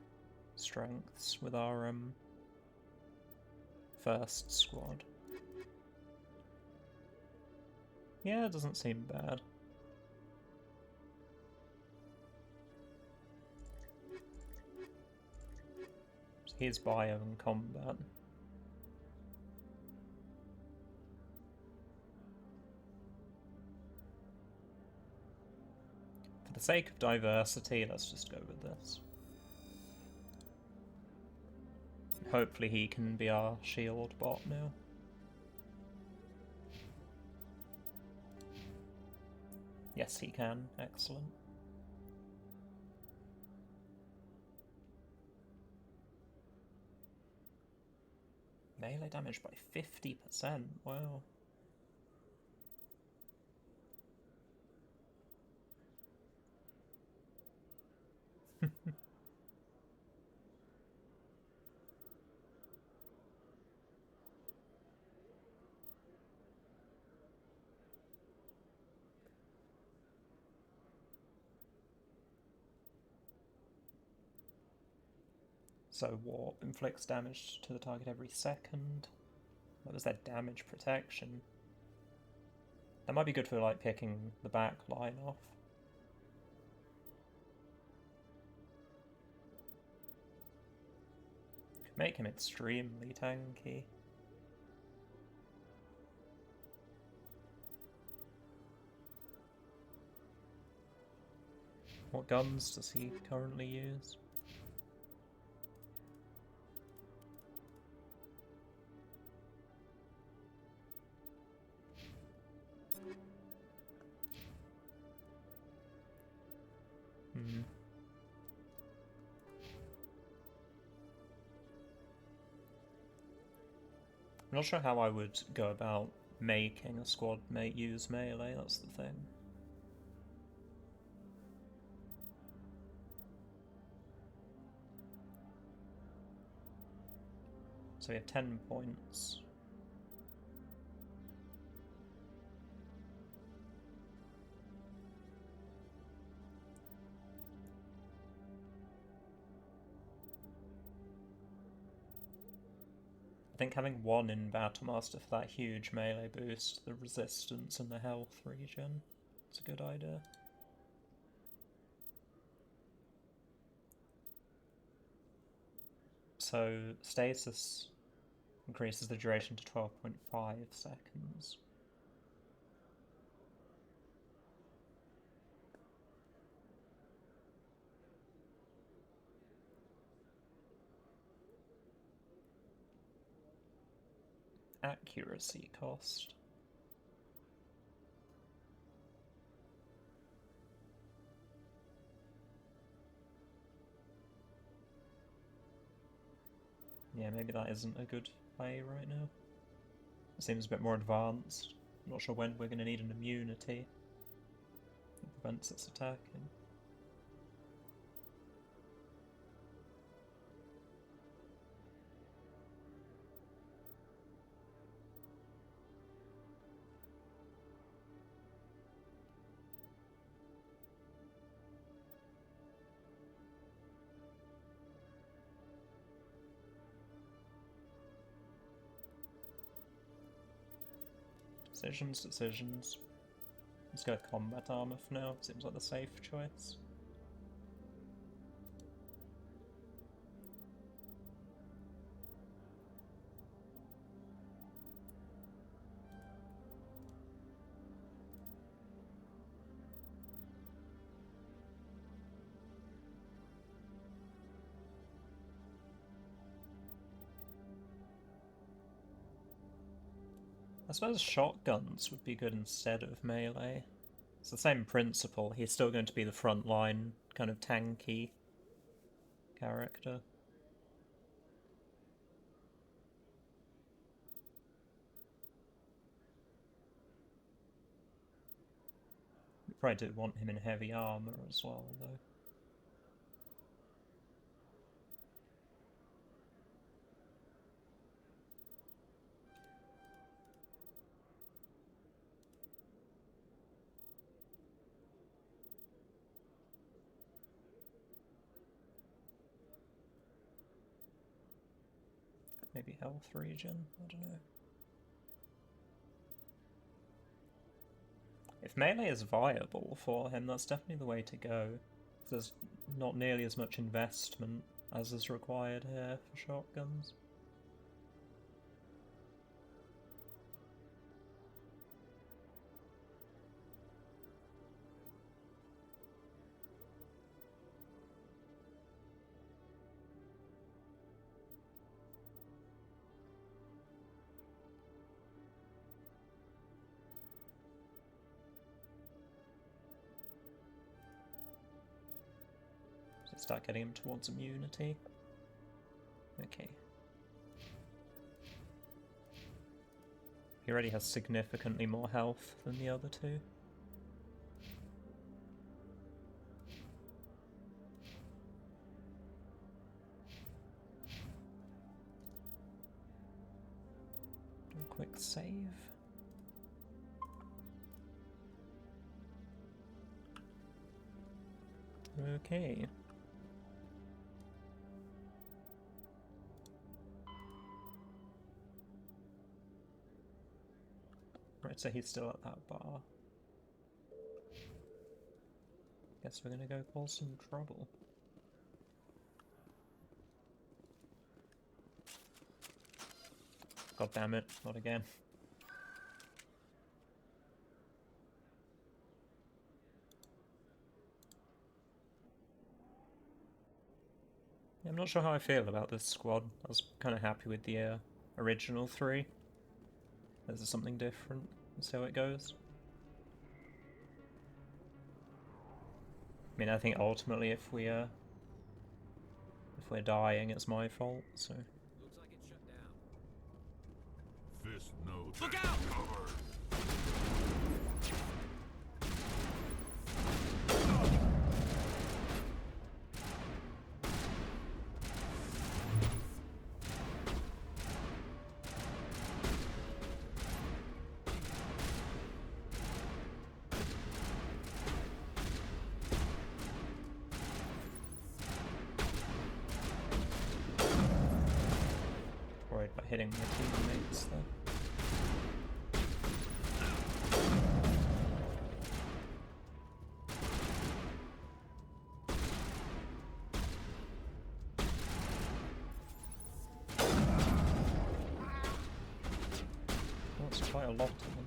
A: strengths with our first squad. Yeah, it doesn't seem bad. Here's bio and combat. For the sake of diversity, let's just go with this. Hopefully he can be our shield bot now. Yes, he can. Excellent. Melee damage by 50%. Wow. So what? Inflicts damage to the target every second. What was their damage protection? That might be good for like picking the back line off. Could make him extremely tanky. What guns does he currently use? Hmm. I'm not sure how I would go about making a squad mate use melee, that's the thing. So we have 10 points. I think having one in Battlemaster for that huge melee boost, the resistance and the health regen, is a good idea. So stasis increases the duration to 12.5 seconds. Accuracy cost. Yeah, maybe that isn't a good play right now. It seems a bit more advanced. I'm not sure when we're going to need an immunity that prevents its attacking. Decisions. Let's go with combat armor for now. Seems like the safe choice. I suppose shotguns would be good instead of melee. It's the same principle. He's still going to be the front line, kind of tanky character. We probably do want him in heavy armor as well, though. Maybe health regen? I don't know. If melee is viable for him, that's definitely the way to go. There's not nearly as much investment as is required here for shotguns. Start getting him towards immunity. Okay. He already has significantly more health than the other two. Do a quick save. Okay. Right, so he's still at that bar. Guess we're gonna go cause some trouble. God damn it, not again. I'm not sure how I feel about this squad. I was kind of happy with the original 3. There's something different. Let's see how it goes. I mean, I think ultimately if we're dying, it's my fault, so...
P: Looks like it's shut down.
O: Fist note.
P: Look out!
O: Cover!
A: Worried about hitting my teammates there. That's quite a lot of them.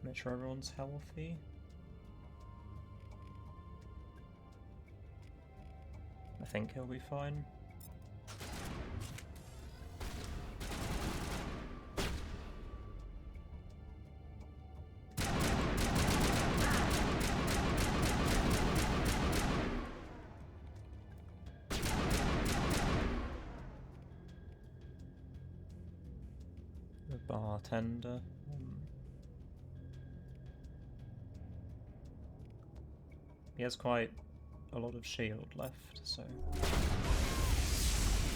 A: Make sure everyone's healthy. I think he'll be fine. The bartender. He has quite a lot of shield left, so...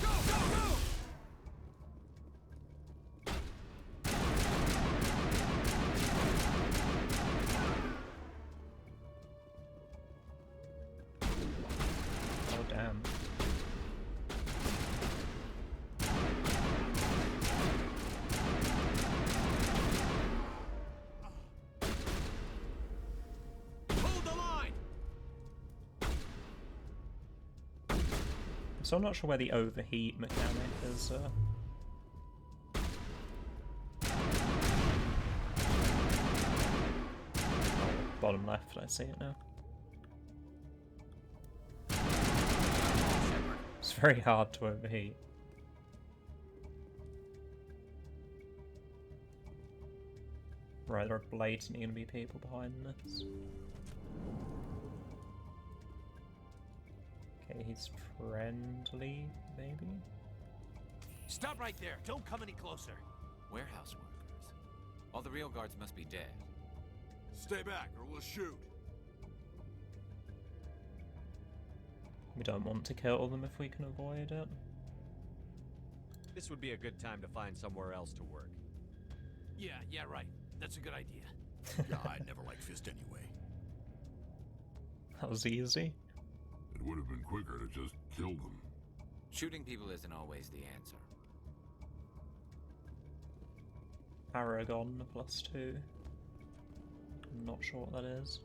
P: Go, go, go!
A: Oh damn.
P: Hold the line!
A: So I'm not sure where the overheat mechanic is. Oh, bottom left, I see it now. It's very hard to overheat. Right, there are blatantly going to be people behind this. Okay, he's friendly, maybe?
P: Stop right there! Don't come any closer!
X: Warehouse workers. All the real guards must be dead.
O: Stay back or we'll shoot.
A: We don't want to kill them if we can avoid it.
D: This would be a good time to find somewhere else to work.
P: Yeah, right. That's a good idea.
O: Yeah, I never liked Fist anyway.
A: That was easy.
O: It would have been quicker to just kill them.
X: Shooting people isn't always the answer.
A: Paragon +2. I'm not sure what that is.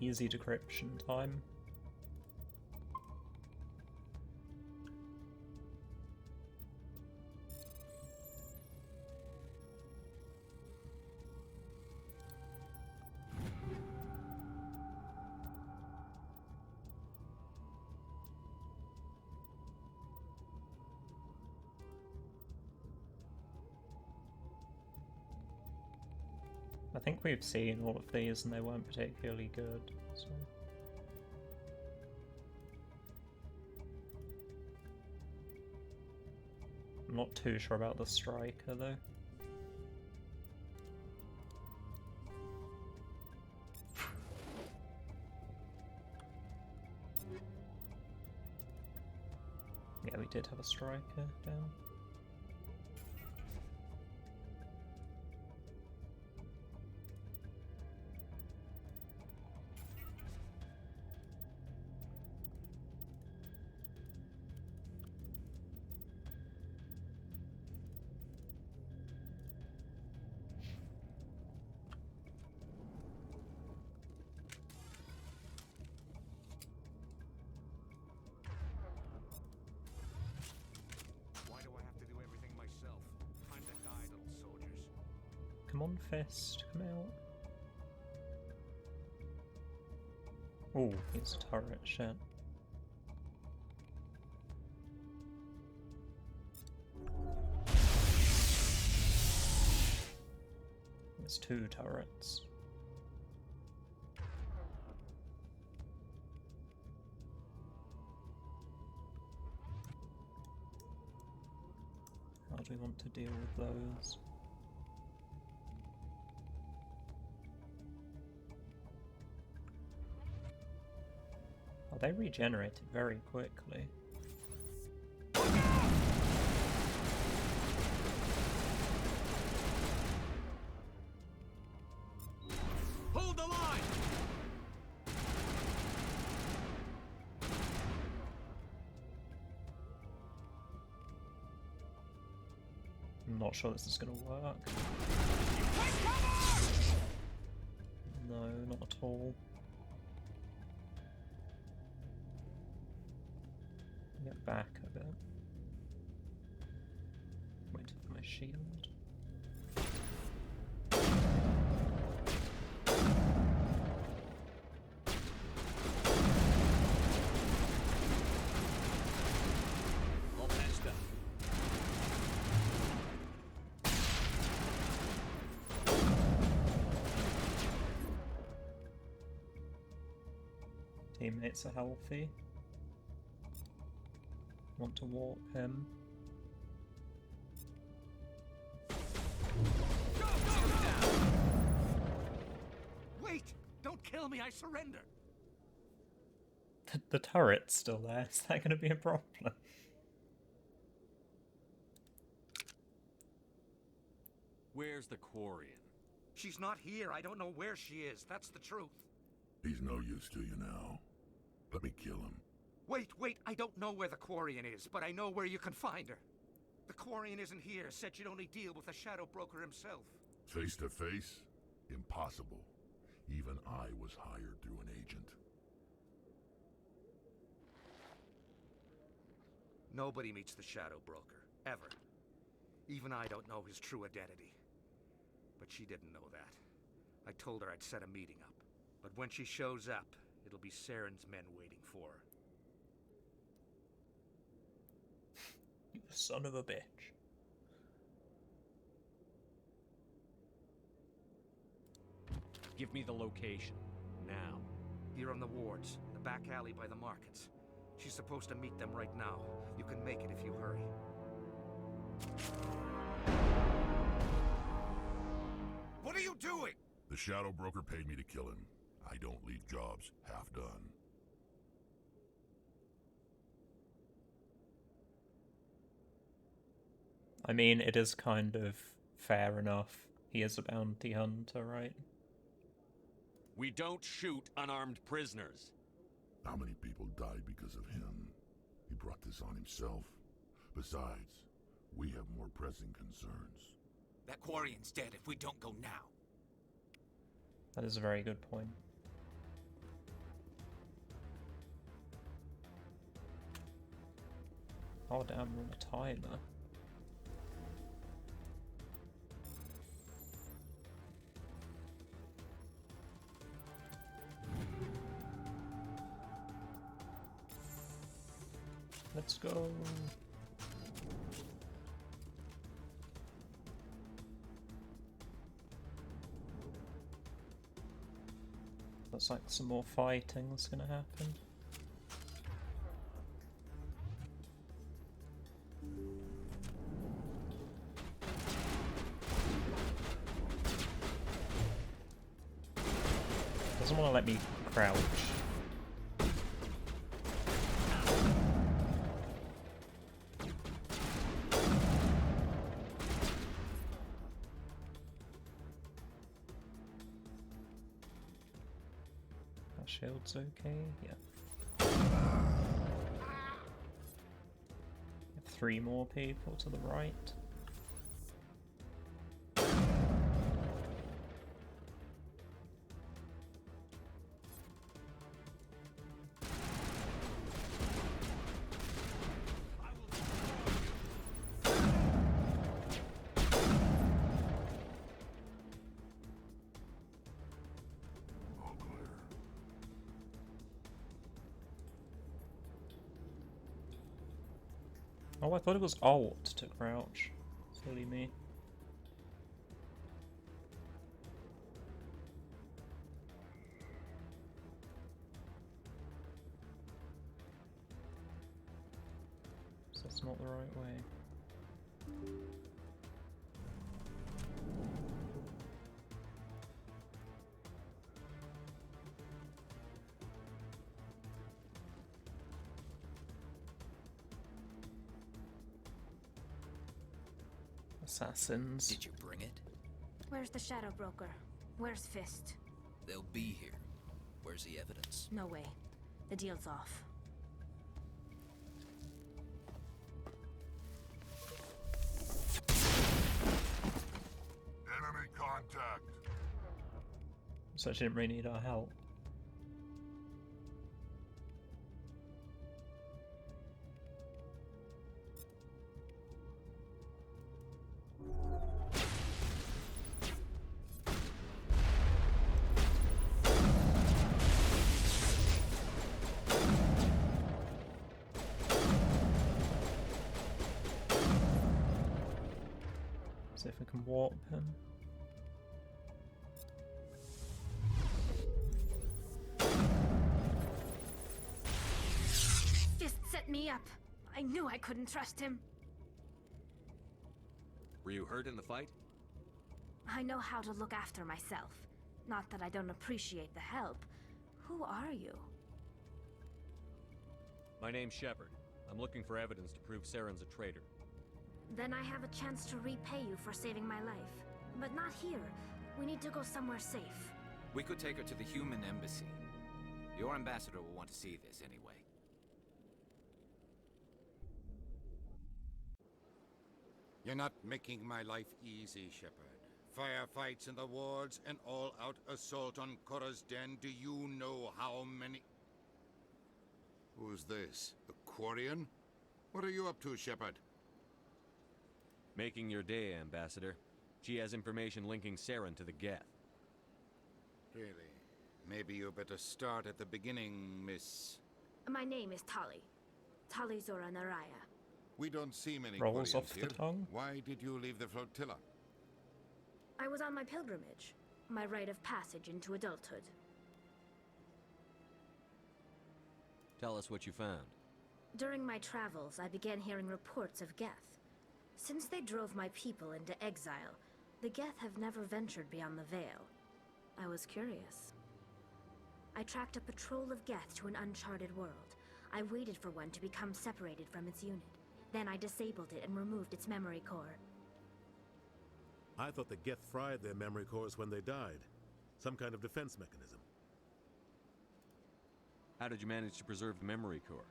A: Easy decryption time. I think we've seen all of these and they weren't particularly good, so... I'm not too sure about the striker though. Yeah, we did have a striker down. Come on, Fist, come out. Oh, it's a turret, shit. There's 2 turrets. How do we want to deal with those? Oh, they regenerated very quickly.
P: Hold the line!
A: I'm not sure this is going to work. No, not at all. Get back a bit. Wait for my shield.
P: All patched up.
A: Teammates are healthy. Want to warp him.
P: Wait! Don't kill me, I surrender!
A: The turret's still there. Is that going to be a problem?
P: Where's the Quarian?
E: She's not here. I don't know where she is. That's the truth.
L: He's no use to you now. Let me kill him.
E: Wait. I don't know where the Quarian is, but I know where you can find her. The Quarian isn't here. Said you'd only deal with the Shadow Broker himself.
L: Face to face? Impossible. Even I was hired through an agent.
E: Nobody meets the Shadow Broker, ever. Even I don't know his true identity. But she didn't know that. I told her I'd set a meeting up. But when she shows up, it'll be Saren's men waiting for her.
A: Son of a bitch.
P: Give me the location. Now.
E: Here on the wards, the back alley by the markets. She's supposed to meet them right now. You can make it if you hurry.
L: What are you doing? The Shadow Broker paid me to kill him. I don't leave jobs half done.
A: I mean, it is kind of fair enough. He is a bounty hunter, right?
P: We don't shoot unarmed prisoners.
L: How many people died because of him? He brought this on himself. Besides, we have more pressing concerns.
X: That Quarian's dead if we don't go now.
A: That is a very good point. Oh damn, we're on a timer. Let's go. Looks like some more fighting is gonna happen. Doesn't want to let me crouch. Shield's okay, yeah. 3 more people to the right. Oh, I thought it was Alt to crouch. Silly me. So that's not the right way. Assassins.
H: Did you bring it?
J: Where's the Shadow Broker? Where's Fist?
H: They'll be here. Where's the evidence?
J: No way. The deal's off.
L: Enemy contact.
A: So she didn't really need our help. See if we can warp him.
J: Fist set me up. I knew I couldn't trust him.
D: Were you hurt in the fight?
J: I know how to look after myself. Not that I don't appreciate the help. Who are you?
D: My name's Shepard. I'm looking for evidence to prove Saren's a traitor.
J: Then I have a chance to repay you for saving my life. But not here. We need to go somewhere safe.
X: We could take her to the human embassy. Your ambassador will want to see this anyway.
K: You're not making my life easy, Shepard. Firefights in the wards, an all-out assault on Korra's den. Do you know how many...
L: Who's this? The Quarian? What are you up to, Shepard?
D: Making your day, Ambassador. She has information linking Saren to the Geth.
K: Really? Maybe you better start at the beginning, Miss...
J: My name is Tali. Tali Zora Naraya.
L: We don't see many
A: Rolls
L: Quarians
A: off the
L: here.
A: tongue.
L: Why did you leave the flotilla?
J: I was on my pilgrimage. My rite of passage into adulthood.
D: Tell us what you found.
J: During my travels, I began hearing reports of Geth. Since they drove my people into exile, the Geth have never ventured beyond the Veil. I was curious. I tracked a patrol of Geth to an uncharted world. I waited for one to become separated from its unit. Then I disabled it and removed its memory core.
F: I thought the Geth fried their memory cores when they died. Some kind of defense mechanism.
D: How did you manage to preserve the memory core?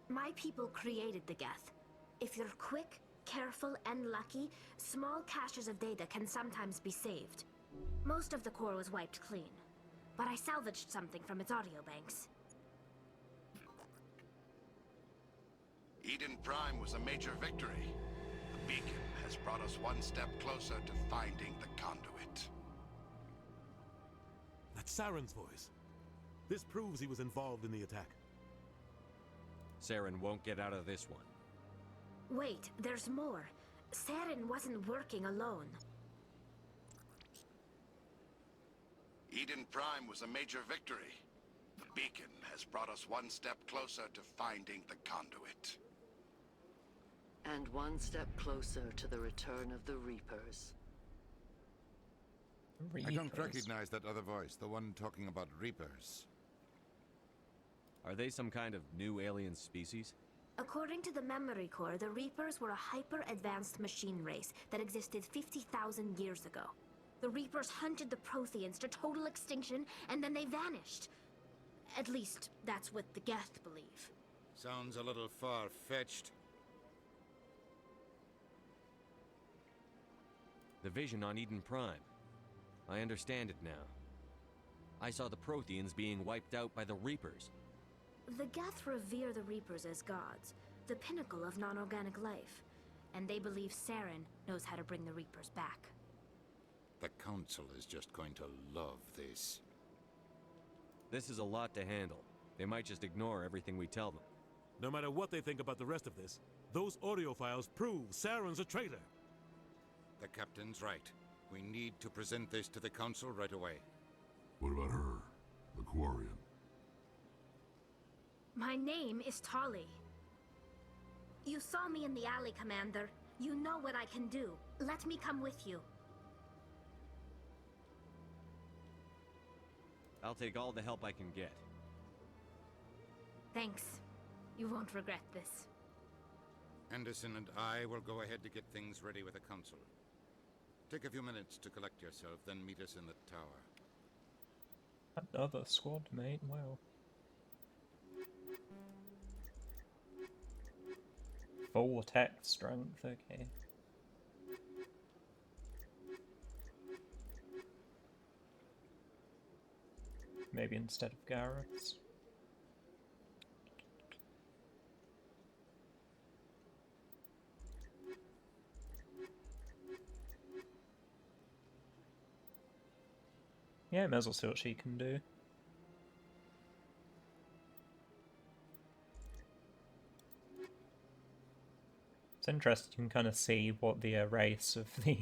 J: My people created the Geth. If you're quick, careful, and lucky, small caches of data can sometimes be saved. Most of the core was wiped clean, but I salvaged something from its audio banks.
U: Eden Prime was a major victory. The beacon has brought us one step closer to finding the conduit.
F: That's Saren's voice. This proves he was involved in the attack.
D: Saren won't get out of this one.
J: Wait, there's more. Saren wasn't working alone.
U: Eden Prime was a major victory. The beacon has brought us one step closer to finding the conduit.
W: And one step closer to the return of the Reapers.
L: I don't recognize that other voice, the one talking about Reapers.
D: Are they some kind of new alien species?
J: According to the memory core, the Reapers were a hyper-advanced machine race that existed 50,000 years ago. The Reapers hunted the Protheans to total extinction, and then they vanished. At least, that's what the Geth believe.
K: Sounds a little far-fetched.
D: The vision on Eden Prime. I understand it now. I saw the Protheans being wiped out by the Reapers.
J: The Geth revere the Reapers as gods, the pinnacle of non-organic life. And they believe Saren knows how to bring the Reapers back.
K: The Council is just going to love this.
D: This is a lot to handle. They might just ignore everything we tell them.
F: No matter what they think about the rest of this, those audio files prove Saren's a traitor.
K: The captain's right. We need to present this to the council right away.
O: What about her, the Quarian?
J: My name is Tali. You saw me in the alley, Commander. You know what I can do. Let me come with you.
D: I'll take all the help I can get.
J: Thanks. You won't regret this.
K: Anderson and I will go ahead to get things ready with the council. Take a few minutes to collect yourself, then meet us in the tower.
A: Another squad mate, wow. Full tech strength, okay. Maybe instead of Gareth's. Yeah, may as well see what she can do. It's interesting, you can kind of see what the race of the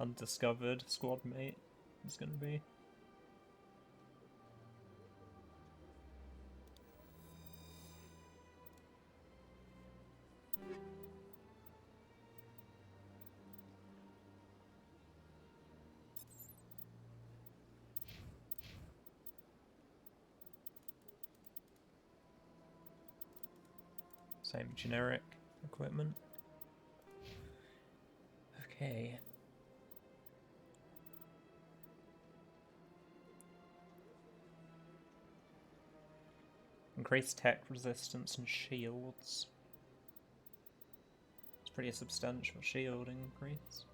A: undiscovered squad mate is going to be. Same generic equipment. Okay. Increased tech resistance and shields. It's pretty substantial shield increase.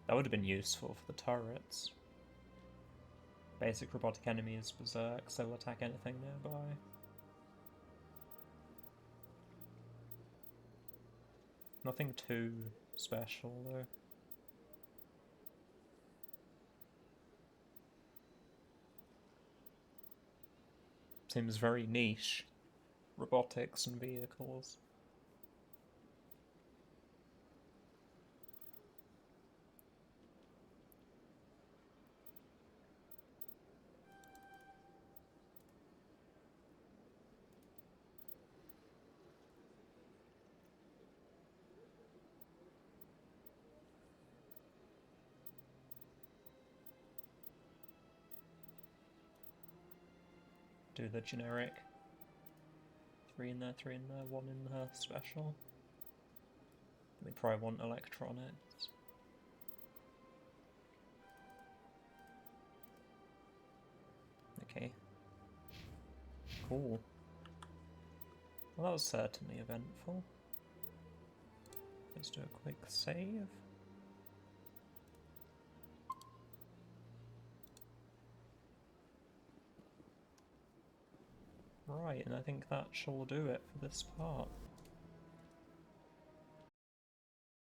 A: That would have been useful for the turrets. Basic robotic enemies, berserks, they'll attack anything nearby. Nothing too special though. Seems very niche. Robotics and vehicles. Do the generic 3 in there, 3 in there, 1 in her special. We probably want electronics. Okay. Cool. Well, that was certainly eventful. Let's do a quick save. Right, and I think that shall do it for this part.